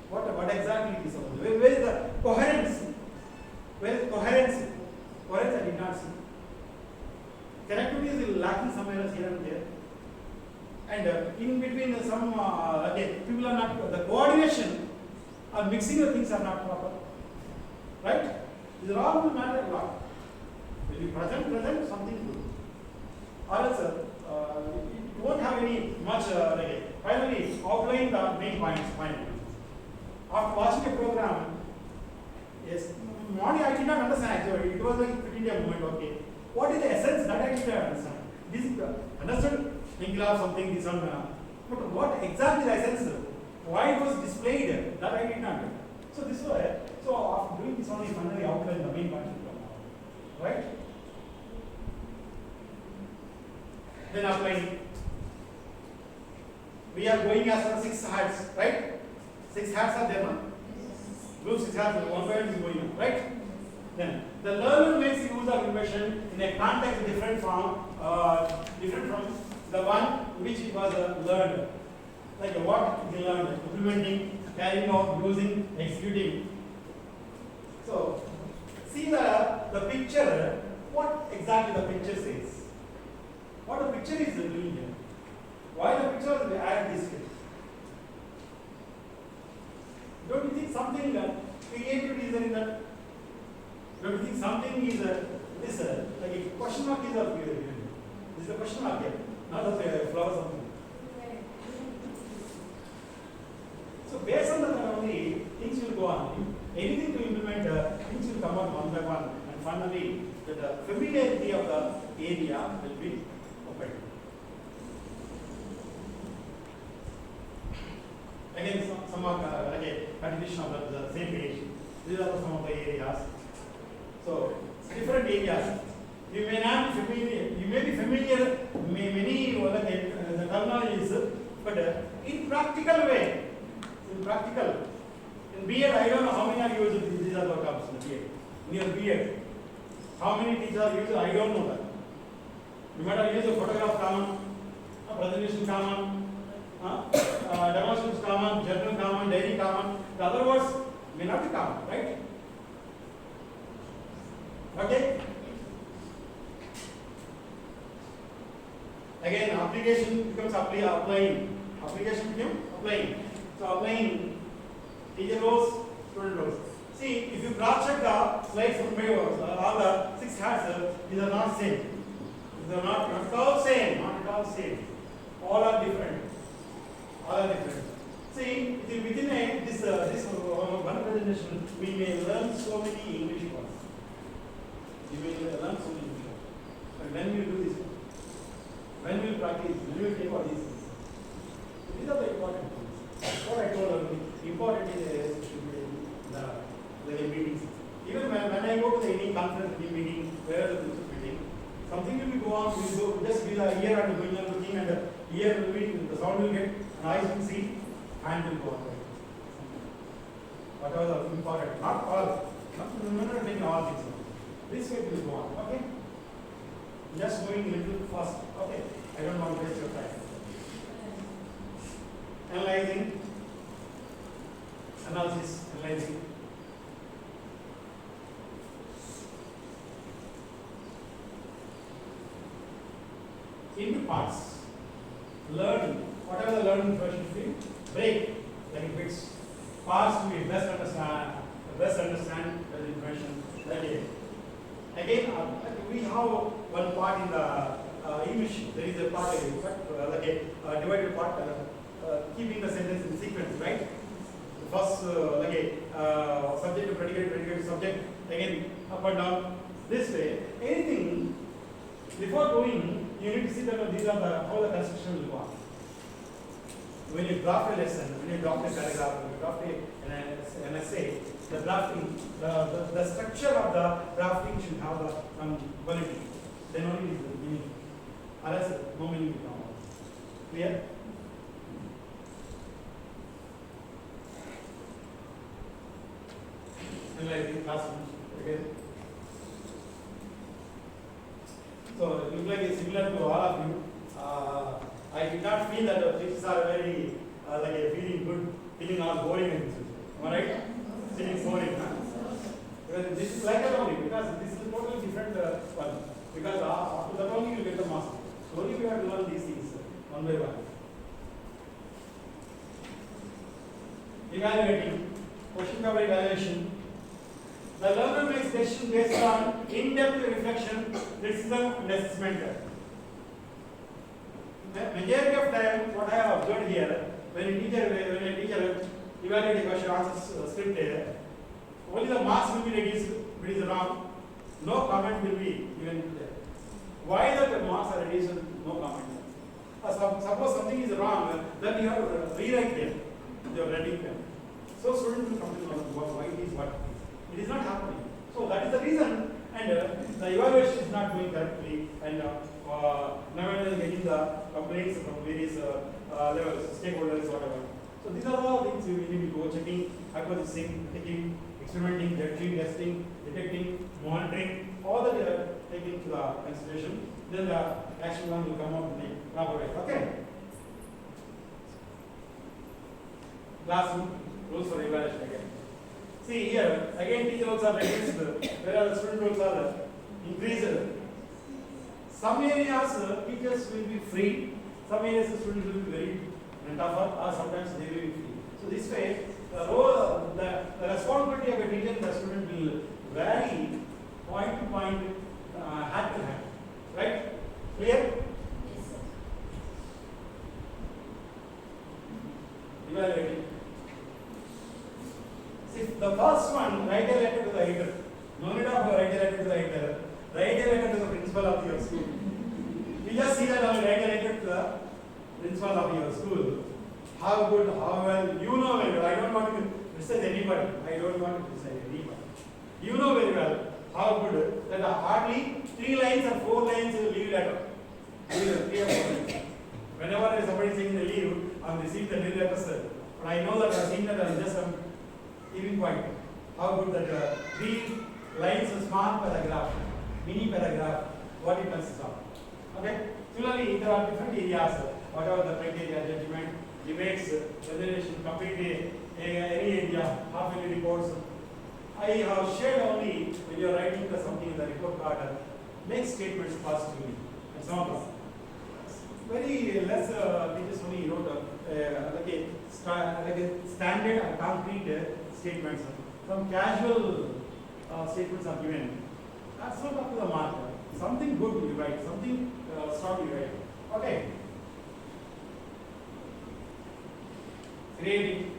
A: What exactly is assessment? Where is the coherence? Where is coherence? Coherence I did not see. Connectivity is lacking somewhere else here and there. And in between some people are not, the coordination or mixing the things are not proper. Right? These are all matter a lot. When you present something good. Or else it won't have any much finally outline the main points finally. After watching a program, yes, morning I did not understand actually. It was like 15-day movement, okay. What is the essence that I did not understand? This is understood Nicola something, this one. But what exactly the essence? Why it was displayed? That I did not know. So this way, so after doing this one, we finally outline the main point. Right? Then applying. We are going as for 6 hats, right? 6 hats are there, no? Blue 6 hats, 1 point is going on, right? Then the learner makes use of information in a context different from the one which it was learned. Like what he learned, implementing, carrying out, using, executing. So see the picture, what exactly the picture says. What the picture is doing here. Why the picture is add this way. Don't you think something creativity is in that? Don't you think something is this like a question mark is up here? This is a question mark here, not a flower something. So based on that only things will go on. Anything to implement, things will come on one by one, and finally the familiarity of the area will be opened. Again, some of continuation of the same page. These are some of the areas. So different areas. You may not be familiar. You may be familiar many the terminologies, but in practical way. In B.Ed, I don't know how many are used these are the terms in B.Ed. In your B.Ed, how many teachers are used? I don't know that. You might have used a photograph common, a presentation common, demonstrations common, journal common, diary common. The other words may not be common, right? Okay? Again, application becomes applying. Application becomes applying. So applying teacher roles, student roles. See, if you cross-check the slides from all the 6 hats, these are not same. These are not at all same. Not at all same. All are different. See, within this one presentation, we may learn so many English words. But when we do this, when we practice, when we take all these things, these are the important things. What I told you, important is should be the meetings. Even when I go to any conference meeting, where the meeting, something will go on. We will just be the ear and going on looking, and the ear will be, the sound will get, and eyes will see, hand will go on. Whatever the important, not all, not taking all things. This way will go on. Okay. Just going a little fast. Okay. I don't want to waste your time. Analyzing. Analysis. Analyzing. Into parts. Learning. Whatever the learning version should be. Break. Like it bits. Parts to be best understand the information. Again, we have one part in the English. There is a part like a divided part, keeping the sentence in sequence, right? First, subject to predicate, predicate to subject. Again, up and down. This way, anything before doing, you need to see that these are how the construction will go on. When you draft a lesson, when you draft a paragraph, when you draft an essay, the drafting, the structure of the drafting should have the quality. Then only is the meaning. Otherwise, no meaning will come out. Clear? Analyzing classrooms again. So it looks like it's similar to all of you. I did not feel that the teachers are very like feeling good, feeling all boring. Am I right? Feeling boring. Huh? Because this is like that only, because this is a totally different one. Because after that only you get the master. Slowly we have to learn these things one by one. Evaluating, question cover evaluation. The learner makes decisions based on in-depth reflection, criticism, and assessment. The majority of time, what I have observed here, when a teacher evaluates a question answers script here, only the marks will be reduced if it is wrong. No comment will be given there. Why that the marks are reduced? No comment. Suppose something is wrong, then you have to rewrite them. Your writing pen. So students will come to know why it is what it is. It is not happening. So that is the reason, and the evaluation is not doing correctly, and never getting the complaints from various levels, stakeholders, whatever. So these are all things we need to go checking, hypothesizing, checking, experimenting, judging, testing, detecting, monitoring, all that taken into the consideration. Then the action plan will come out in the proper way. Okay. Classroom rules for evaluation again. See here, again teacher rules are reduced, whereas the student rules are increased. Some areas teachers will be free, some areas the students will be very tougher, or sometimes they will be free. So this way, the role, the responsibility of a teacher and the student will vary point to point, hand to hand. Right? Clear?
B: Yes, sir.
A: Evaluating. See, the first one, write a letter to the editor. No need of write a letter to the editor. Write a letter to the principal of your school. You just see that I write a letter to the principal of your school. How good, how well, you know very well. I don't want to criticize anybody. I don't want to criticize anybody. You know very well how good that hardly 3 lines or 4 lines you leave letter. Leave 3 or 4 lines. Whenever somebody is saying the leave, I'm receiving the leave letter, sir. But I know that I'm seeing that I'm just giving point. How good that 3 lines of small paragraph, mini paragraph, what it consists of. Okay? Similarly, there are different areas, whatever the criteria, judgment, debates, presentation, complete any area, half yearly reports. I have shared only when you are writing something in the report card, make statements positively. And some of them. Very less teachers only wrote like a standard and concrete statements. Some casual statements are given. That's not up to the mark. Something good you write, something strong you write. Okay. Creating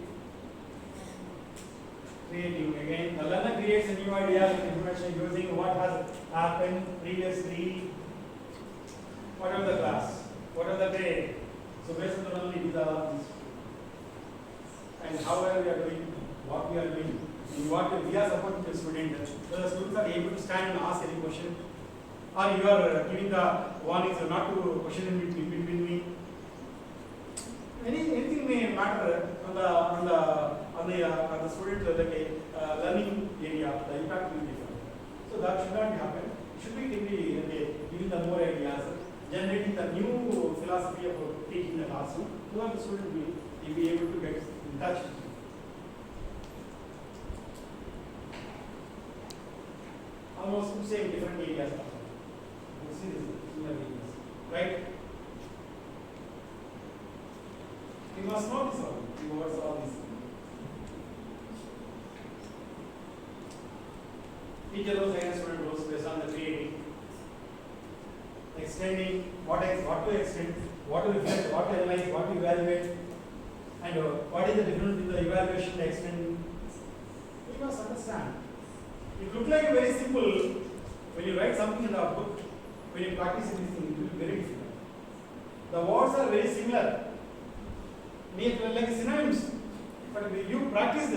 A: again. The learner creates a new idea with information using what has happened previously. Whatever the class, whatever the grade. So based on the learning, these are all things. And however we are doing, what we are doing, in what we are supporting the student, so the students are able to stand and ask any question, or you are giving the warnings not to question in between me. Anything may matter on the student learning area. The impact will be different. So that should not happen. It should be giving the more ideas, generating the new philosophy of teaching the classroom, so that the student will be able to get in touch. Almost same different areas. You see this similar areas, right? You must know this all. You must all this. Teacher roles and student roles based on the creating, extending, what to extend, what to reflect, what to analyze, what to evaluate, and what is the difference between the evaluation and extending. You must understand. It looks like very simple when you write something in the book. When you practice these things, it will be very difficult. The words are very similar. Like synonyms. But when you practice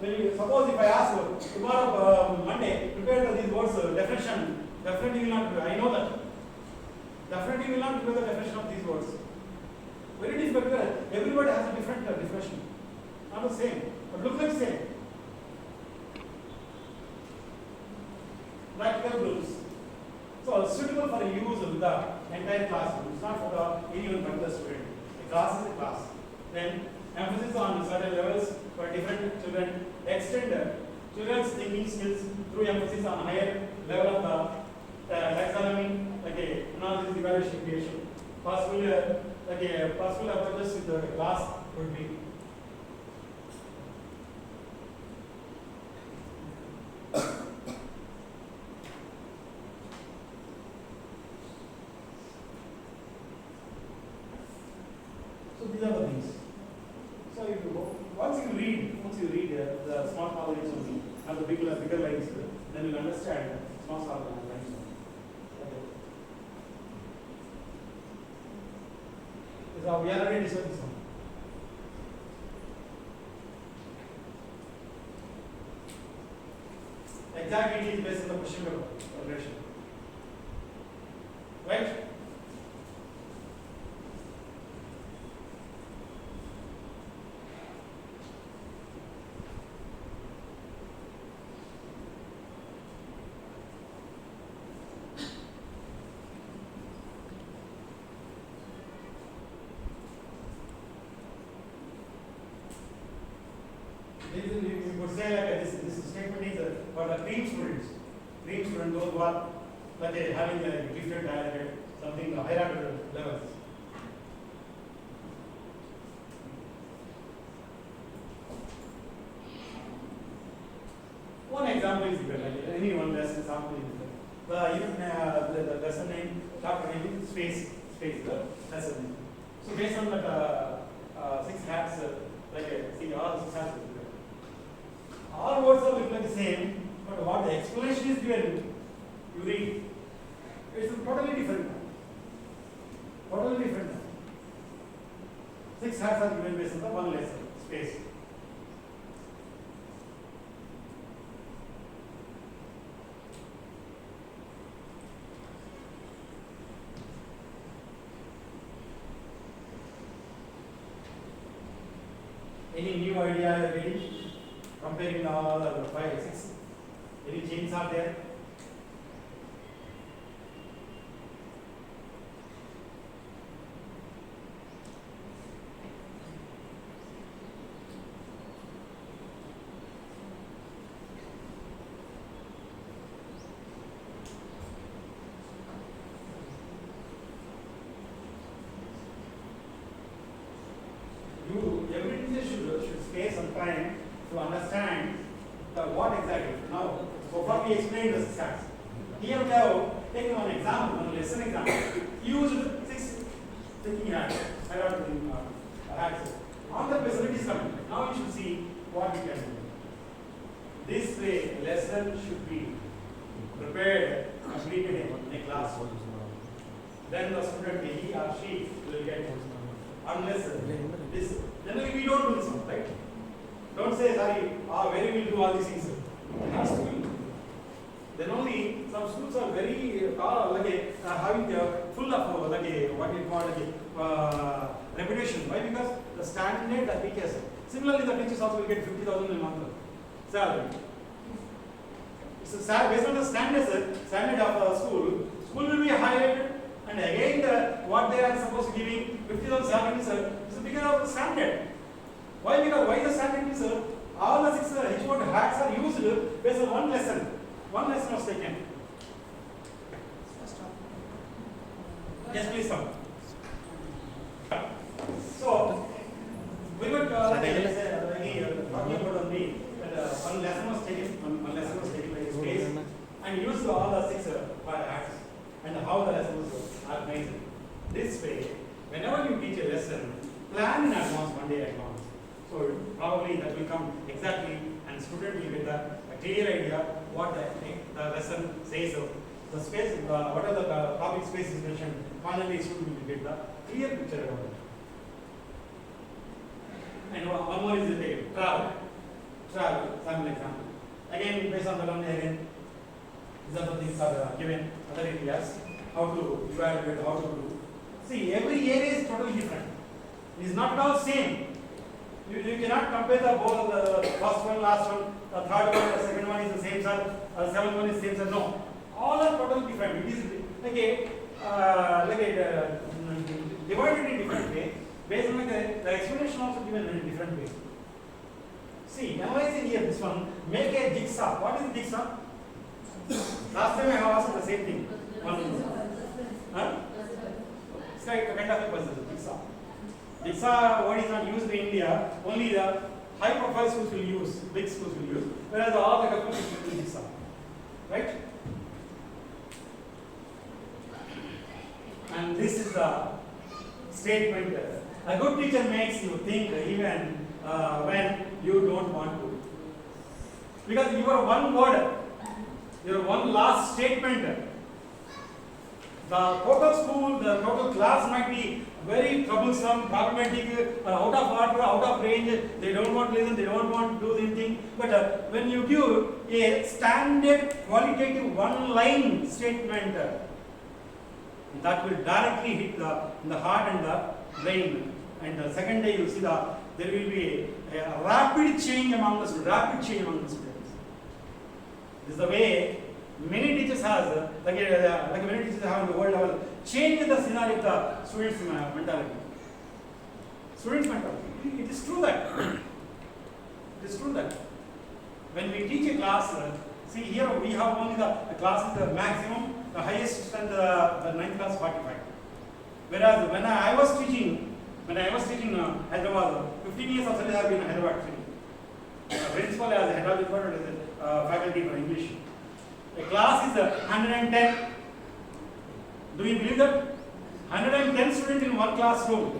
A: when you suppose if I ask you tomorrow Monday, prepare these words definition, definitely will not. I know that. Definitely will not prepare the definition of these words. Very difficult because everybody has a different definition. Not the same, but look like same. Practical rules. So suitable for use with the entire classroom. It's not for the anyone but the student. The class is a class. Then emphasis on certain levels for different children. Extend children's thinking skills through emphasis on higher level of the taxonomy, like a analysis, evaluation, creation. Possible approaches with the class would be so these are the things. So if you once you read the small lines only and the bigger lines, then you understand small lines. Okay. So we are already discussed this one. Exactly, it is based on the question paper preparation. Right? You could say like this statement is for the cream students. Cream students, those who are like having a gifted talent, something hierarchical levels. One example is given, like any one lesson example is given. The lesson name, chapter name is space, the lesson name. So based on that 6 hats, see all the 6 hats. All words are look like the same, but what the explanation is given, you read, it's totally different. Totally different. 6 hats are given based on the one lesson, space. Any new idea you are reading? Comparing all the 5, 6, any changes are there? Every teacher should spare some time to understand what exactly. Now, so far we explained the 6 hats. Here we have taken one example, one lesson example. Used 6 thinking hats. I got hats. On the facilities coming. Now you should see what we can do. This way, lesson should be prepared, completed in a class. Then the student, he or she, will get unless this. Generally, we don't do this one, right? Don't say, sorry, where we will do all these things. It has to be. Then only some schools are very having full of what you call reputation. Why? Because the standard the teachers. Similarly, the teachers also will get 50,000 a month salary. So based on the standard of school will be highlighted, and again what they are supposed to giving 50,000 salary is because of the standard. Why? Because why the standard is all the 6 H1 hacks are used based on one lesson. One lesson was taken. Yes, please come. So we were talking about only that one lesson was taken by space and used all the 6 hacks and how the lesson was organized. This way, whenever you teach a lesson, plan in advance, one day advance. So probably that will come exactly, and student will get a clear idea what the lesson says. The space, whatever the topic space is mentioned, finally student will get the clear picture about it. And one more is the travel, sample example. Again, based on the learning again, these are the things are given, other areas, how to evaluate, how to do. See, every area is totally different. It is not at all same. You cannot compare the first one, last one, the third one, the second one is the same, sir, the seventh one is the same, sir. No. All are totally different. It is divided in different way, based on the explanation also given in a different way. See, analyzing here this one, make a jigsaw. What is jigsaw? Last time I have asked the same thing. Huh? It's like a kind of a puzzle, jigsaw. Jigsaw word is not used in India, only the high profile schools will use, big schools will use, whereas all the government schools will use jigsaw. Right? And this is the statement. A good teacher makes you think even when you don't want to. Because your one word, your one last statement, the total school, the total class might be very troublesome, problematic, out of order, out of range, they don't want to listen, they don't want to do anything. But when you give a standard qualitative one-line statement, that will directly hit the heart and the brain. And the second day you see there will be a rapid change among the students. This is the way many teachers have, like many teachers have in the world level, changed the scenario of the students' mentality. Students' mentality. It is true that. It is true that. When we teach a class, see here we have only the class is the maximum, the highest strength, the 9th class 45. Whereas when I was teaching Hyderabad, 15 years of service I have been in Hyderabad actually. Principal as a head of department as faculty for English. A class is 110. Do you believe that? 110 students in one classroom.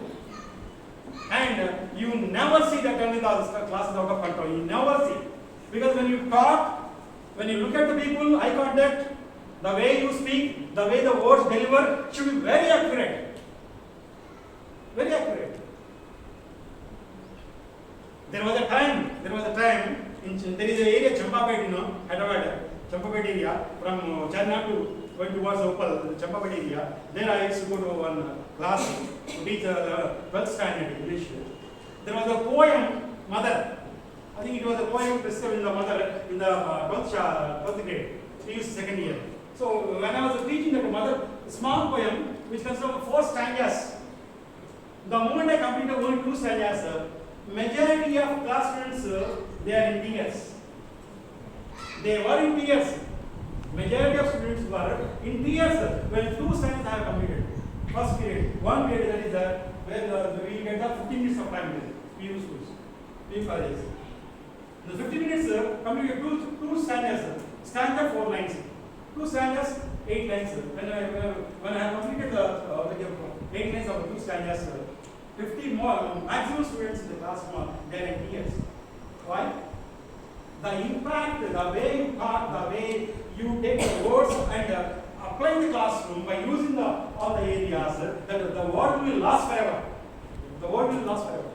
A: And you never see that only the class is out of control. You never see. Because when you talk, when you look at the people, eye contact, the way you speak, the way the words deliver should be very accurate. Very accurate. There was a time there is an area Champapet, Hyderabad, Champapet area, from Chennai to going towards Uppal, Champapet area. There I used to go to one class to teach 12th standard English. There was a poem, Mother. I think it was a poem prescribed in the Mother in the 12th grade. She used second year. So when I was teaching that Mother, a small poem which consists of 4 stanzas. The moment I completed only 2 stanzas, majority of class students they are in tears. They were in tears. Majority of students were in tears when 2 stanzas I have completed. First period, one period that is where we get the 15 minutes of time in PU schools, PU colleges. The 15 minutes completed 2 stanzas, stanza 4 lines, 2 stanzas 8 lines. When I have completed the 8 lines of 2 stanzas, 50 more maximum students in the class they are in tears. Why? The impact, the way you talk, the way you take the words and apply in the classroom by using all the areas, the word will last forever. The word will last forever.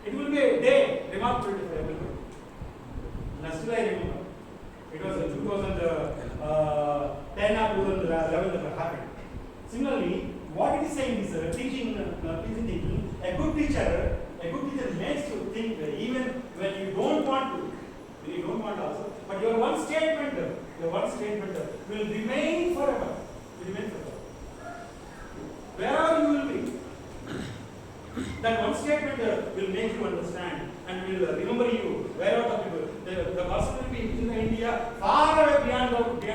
A: It will be a day remarkable for everybody. And still I remember. It was in 2010 or 2011 that happened. Similarly, what it is saying is teaching, a good teacher makes you think even when you don't want to. You don't want also, but your one statement will remain forever. Wherever you will be, that one statement will make you understand and will remember you. Wherever the person will be in India, far away beyond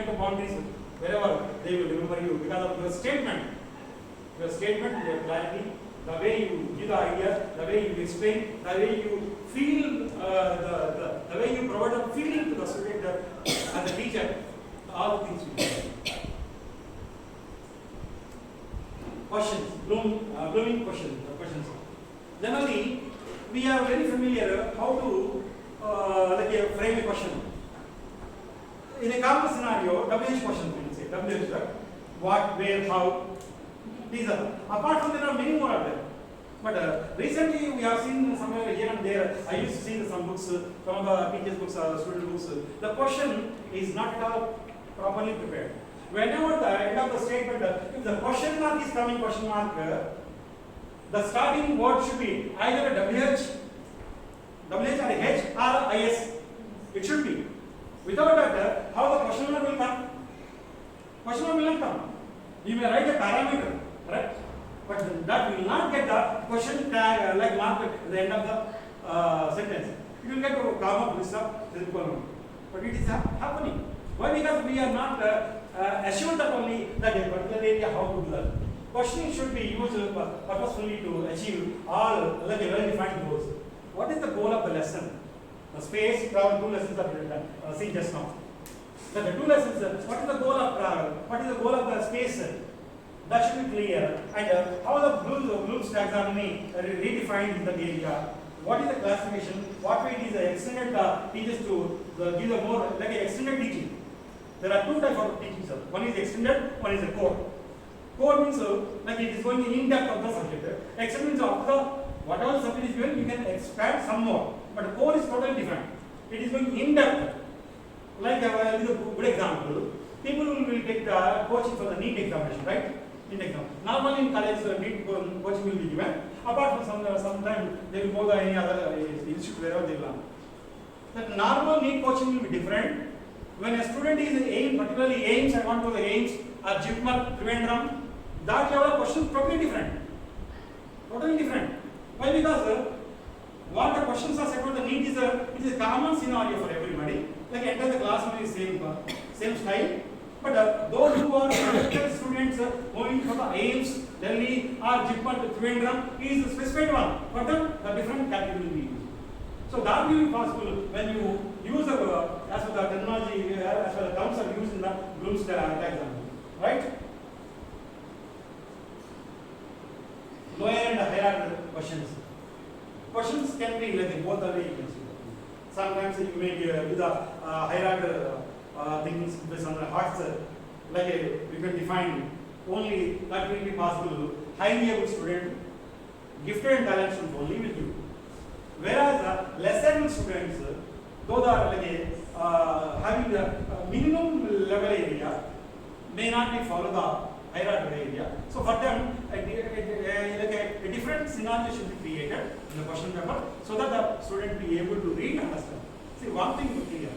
A: the boundaries, wherever they will remember you because of your statement. Your clarity, the way you give the idea, the way you explain, the way you feel, the way you provide a feeling to the student and the teacher, all the things we do. Questions, blooming questions. Generally, we are very familiar how to frame a question. In a common scenario, WH question we will say, WH, what, where, how. These are. Apart from there are many more of them. But recently we have seen somewhere here and there, I used to see some books, some of the teachers' books, student books. The question is not at all properly prepared. Whenever the end of the statement, if the question mark is coming question mark, the starting word should be either a WH or a H or IS. It should be. Without that, how the question mark will come? Question mark will not come. You may write a parameter, correct? But that will not get the question tag like mark at the end of the sentence. You will get a comma, full stop, semicolon. But it is happening. Why? Because we are not assured that only that a particular area how to do that. Questioning should be used purposefully to achieve all like a well-defined goals. What is the goal of the lesson? The space, travel, 2 lessons are seen just now. The 2 lessons, what is the goal of travel? What is the goal of the space? That should be clear. And how the Bloom's taxonomy redefined in that area. What is the classification? What way it is extended teaches to give the more like an extended teaching. There are 2 types of teaching. One is extended, one is a core. Core means like it is going in depth of the subject. Extended means after whatever subject is given, you can expand some more. But core is totally different. It is going in depth. Like is a good example. People will take the coaching for the NEET examination, right? NEET exam. Normally in college, NEET coaching will be given. Apart from sometime they will go to any other institute wherever they learn. The normal NEET coaching will be different. When a student is particularly aims, I want to the aims or Jipmer, Trivandrum, that level of question is totally different. Totally different. Why? Because what the questions are said about the NEET is a common scenario for everybody. Like enter the class with the same style. But those who are selected students going for the aims, Delhi or Jipmer, Trivandrum is a specified one. For them, the different category will be used. So that will be possible when you use as per the terminology, as per the terms are used in the Bloom's taxonomy, right? Lower and higher questions. Questions can be like both the way you can see. Sometimes you may do the higher things based on the hearts, like you can define only that will be possible. Highly able student, gifted and talented students only will do. Whereas lesser able students, though they are like having the minimum level area, may not be follow the hierarchical area. So for them, a different scenario should be created in the question paper so that the student be able to read and understand. See, one thing is clear.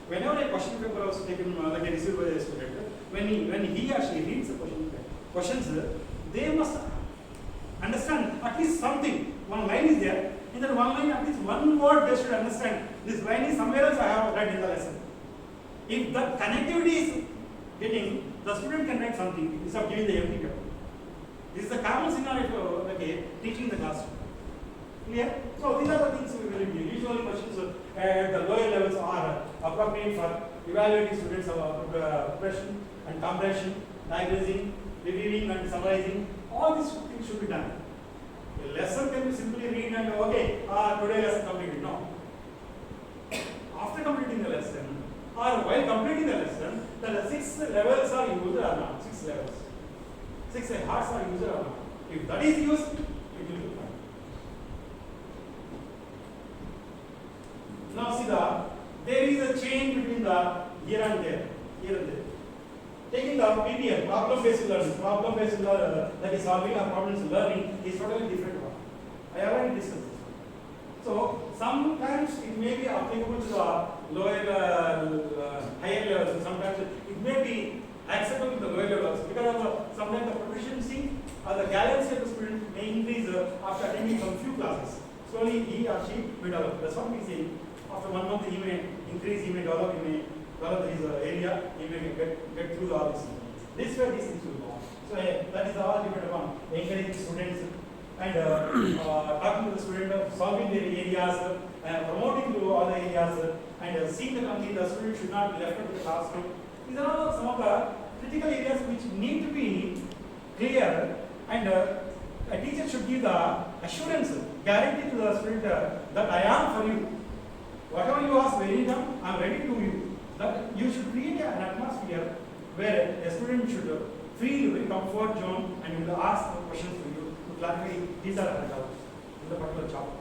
A: Whenever a question paper was taken, like a received by the student, when he or she reads the questions, they must understand at least something. One line is there. In that one line, at least one word they should understand. This line is somewhere else I have read in the lesson. If the connectivity is getting, the student can write something instead of giving the empty paper. This is the common scenario for teaching the classroom. Clear? So these are the things we will do. Usually questions at the lower levels are appropriate for evaluating students' preparation and comprehension, diagnosing, reviewing and summarizing. All these things should be done. A lesson can be simply read and today lesson completed. No. After completing the lesson or while completing the lesson, the 6 levels are used or not. 6 levels. 6 hearts are used or not. If that is used, it will be fine. Now see there is a change between the here and there. Taking the PBL, problem-based learning, that is solving our problems learning is totally different one. I already discussed this one. So sometimes it may be applicable to the lower, higher levels. Sometimes it may be acceptable to the lower levels because of sometimes the proficiency or the galaxy of the student may increase after attending some few classes. Slowly he or she may develop. That's what we say. After 1 month he may increase, he may develop, he may develop his area, he may get through all this. This way these things will go on. So that is all dependent upon encouraging students and talking to the student, solving their areas, promoting to all the areas, and seeing the student should not be left out of the classroom. These are all some of the critical areas which need to be clear, and a teacher should give the assurance, guarantee to the student that I am for you. Whatever you ask, very time, I am ready to you. That you should create an atmosphere where a student should feel a comfort zone and will ask questions to you to clarify these are the doubts in the particular chapter.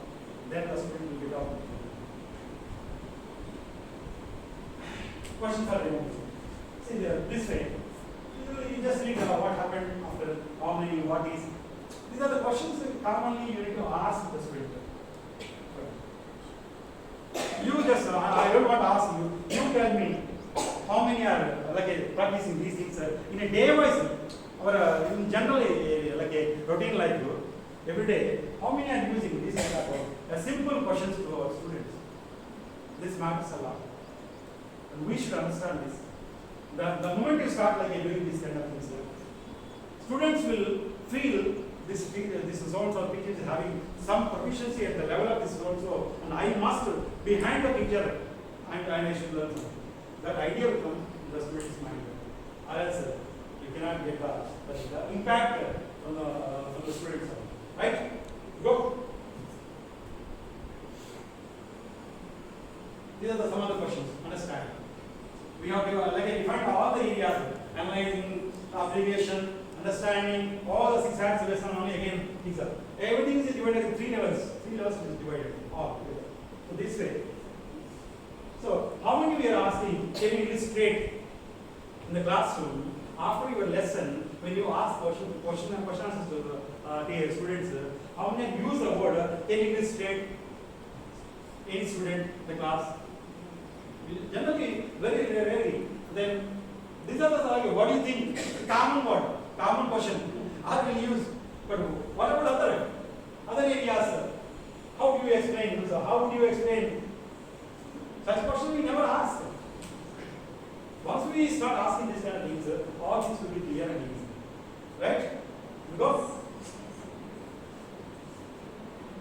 A: Then the student will get out. Questions are removed. See this way. You just read what happened after how many, what is. These are the questions that commonly you need to ask the student. You just, I don't want to ask you, you tell me how many are practicing these things in a day wise. our in general like a routine life, every day, how many are using this kind of a simple questions to our students? This matters a lot. And we should understand this. The moment you start like doing this kind of things, students will feel this results or teacher is having some proficiency at the level of this also, and I must behind the teacher and I should learn something. That idea will come in the student's mind. Or else you cannot get the impact from the students. Right? Go. These are some of the questions. Understand? We have to define all the areas: analyzing, abbreviation, understanding, all the 6 hats lesson only again. These are everything is divided in 3 levels. 3 levels is divided all together. So this way. So how many we are asking? Can you illustrate in the classroom after your lesson when you ask question answers to the students? How many use the word? Can you illustrate any student in the class? Generally, very rarely. Then these are the what do you think? Common word, common question. I will use. But what about other areas? How do you explain? So how do you explain? Such questions we never ask. Once we start asking this kind of things, all things will be clear and easy. Right? Because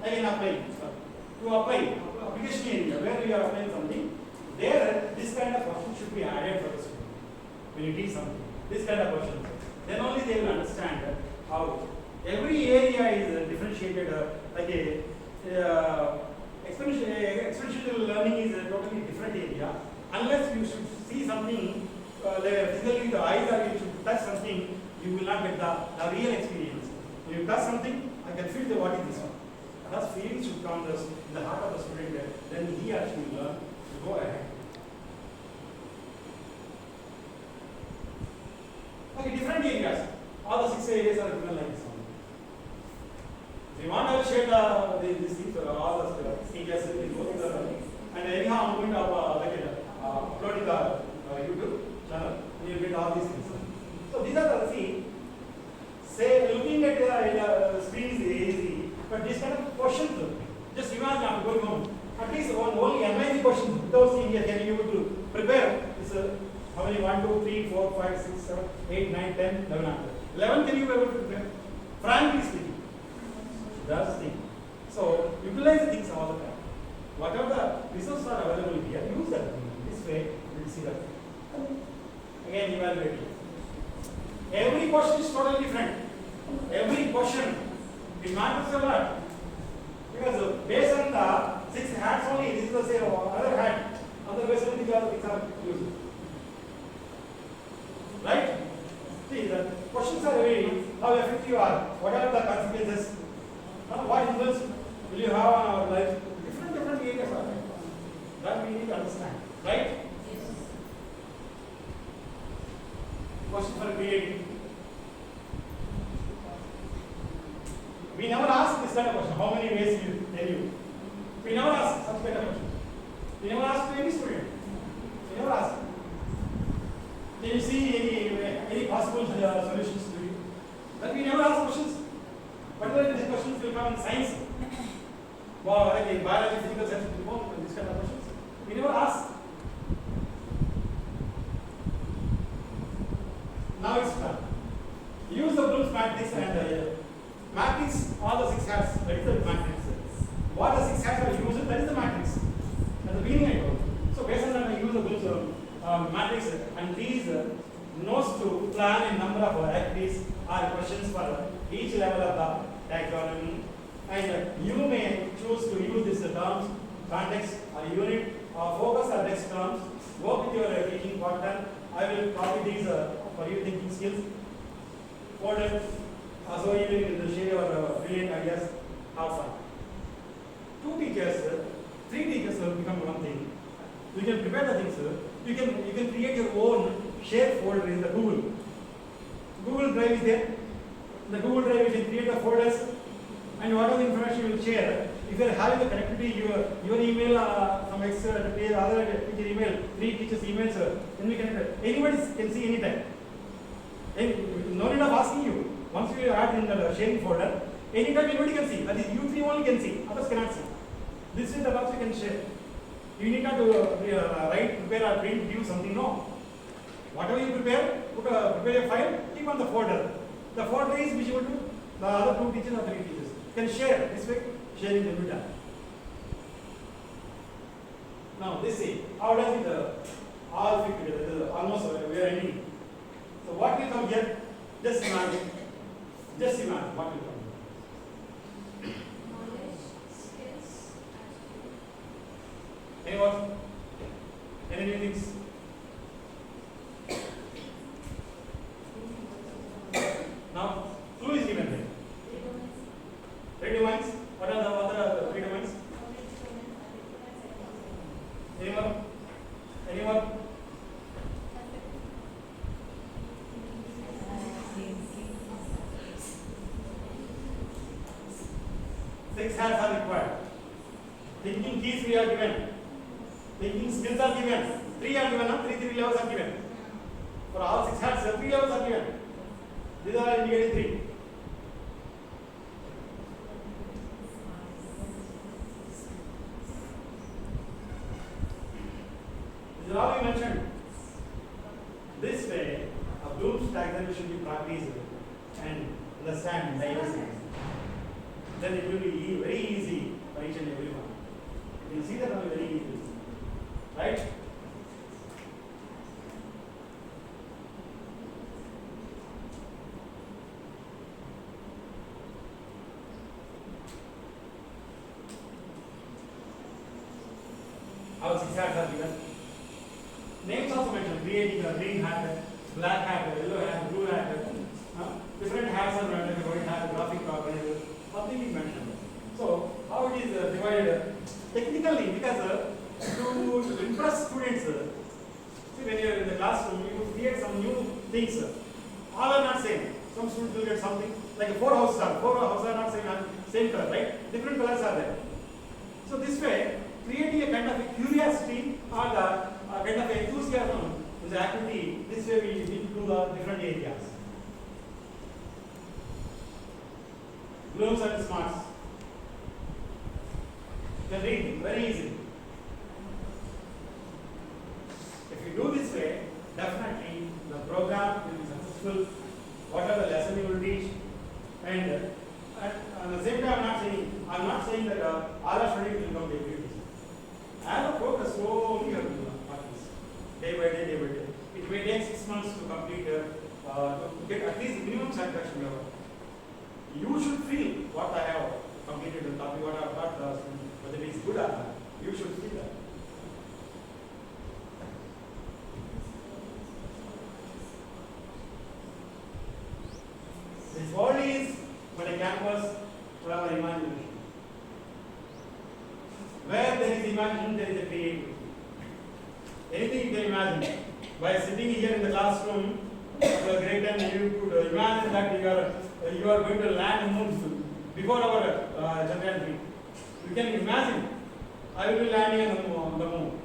A: again apply. To apply application area where we are applying something, there this kind of question should be added for the student. When you teach something, this kind of questions, then only they will understand how every area is differentiated like a experiential learning is a totally different area. Unless you should see something physically with the eyes or you should touch something, you will not get the real experience. When you touch something, I can feel what is this one. That feeling should come in the heart of the student, then he actually learn to go ahead. Okay, different areas. All the 6 areas are given like this one. If you want to share these things, all the areas, and anyhow I'm going to upload in the YouTube channel, and you get all these things. So these are the say looking at the screen is easy, but this kind of questions, just imagine after going home, at least only analyze the questions without seeing here, can you be able to prepare this how many 1, 2, 3, 4, 5, 6, 7, 8, 9, 10, 11 after. 11 can you be able to prepare? Frankly speaking. That's the thing. So utilize the things all the time. Whatever the resources are available here, use that. This way, you will see that. Again, evaluate it. Every question is totally different. Every question, it matters a lot. Because based on the 6 hats only, this is the same other hat. Otherwise, only the other things are used. Right? See, the questions are very how effective you are, what are the consequences, what influence will you have on our life. Different areas are there. That we need to understand. Right?
B: Yes.
A: Question for creativity. We never ask this kind of question. How many ways you tell you? We never ask such kind of question. We never ask to any student. We never ask. Can you see any possible solutions to it? But we never ask questions. Particularly these questions will come in science. Wow, like in biology, physical science, these kind of questions. We never ask. Now it's done. Use the Bloom's matrix and matrix, all the 6 hats, that is the matrix. What the 6 hats are used, that is the matrix. At the beginning I told. So based on that I use the Bloom's matrix and these notes to plan a number of activities or questions for each level of the taxonomy. And you may choose to use these terms, context or unit or focus or next terms. Work with your teaching partner. I will copy these for your thinking skills. Folder. So you will share your brilliant ideas. Have fun. 2 teachers, 3 teachers will become one thing. You can prepare the things. You can create your own share folder in the Google. Google Drive is there. In the Google Drive you can create the folders and whatever the information you will share. If you are having the connectivity, your email from X other teacher email, 3 teachers emails, then we can anybody can see anytime. And no need of asking you. Once you add in the sharing folder, anytime anybody can see. That is you three only can see. Others cannot see. This is the box you can share. You need not to write, prepare or print, give something. No. Whatever you prepare, prepare a file, keep on the folder. The folder is visible to the other two teachers or three teachers. You can share. This way, sharing will be done. Now, this is how does it all fit together? Almost we are ending. So, what will come here? Just imagine. Just imagine what will come.
C: Knowledge, skills,
A: Anyone? Any new things? Now, clue is given here. Three domains. What are the other three domains? Anyone? Anyone? Six hats are required. Thinking keys we are given. Thinking skills are given. Three are given. Three levels are given. For all six hats, 3 levels are given. These are indicating 3. This is all we mentioned. This way, a Bloom's taxonomy should be practiced and understand diversity. Then it will be very easy for each and every one. You can see that one very easy. Right? Our six hats are given. Names also mentioned, creating a green hat, black hat, yellow hat, blue hat, different hats are mentioned, white hat, graphic organizer, something is mentioned. So, how it is divided? Technically, because to impress students, see when you are in the classroom, you create some new things. All are not same. Some students will get something, like 4 houses are not same color, right? Different colors are there. So, this way, creating a kind of a curiosity or the kind of enthusiasm in the activity, this way we need to do the different areas. Blooms and smarts. You can read very easily. If you do this way, definitely the program will be successful. Whatever the lesson you will teach, and at the same time, I'm not saying that all our studies will become activities. As a progress, slowly you have to practice day by day. It may take 6 months to complete, to get at least minimum satisfaction level. You should feel what I have completed the topic, what I have taught, whether it is good or not. You should feel that. This world is but a canvas for our imagination. Where there is imagination, there is a creativity. Anything you can imagine. By sitting here in the classroom, for a great time, you could imagine that you are going to land on moon before our Chandrayaan 3. You can imagine, I will be landing on the moon.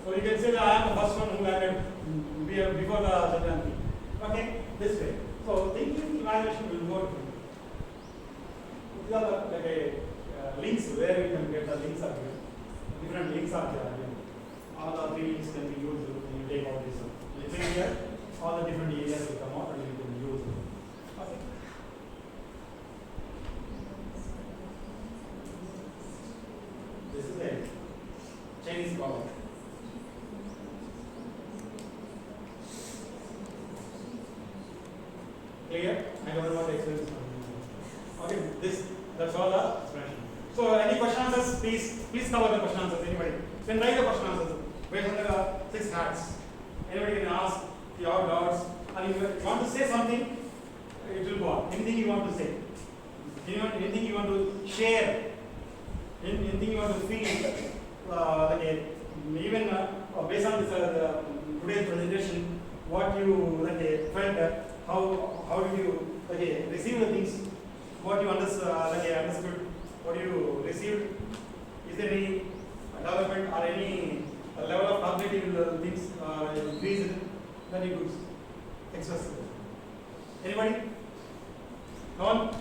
A: So you can say that I am the first one who landed before the Chandrayaan 3. Okay, this way. So thinking, imagination will work. These are like a links where we can get the links are here. Different links are here. All the 3 links can be used when you take all this. Listen here, all the different areas will come out and you can use them. Okay. This is a Chinese problem. Clear? I don't know what the explain this one. Okay, that's all the explanation. So any question answers, please cover the question answers. Anybody? You can write the question answers based on the 6 hats. Anybody can ask if you have doubts, and if you want to say something, it will go on. Anything you want to say, anything you want to share, anything you want to feel, even based on this today's presentation, what you felt, how did you receive the things, what you understood, what you received, is there any development or any level of cognitive things increased, very good. accessible. Anybody? No one?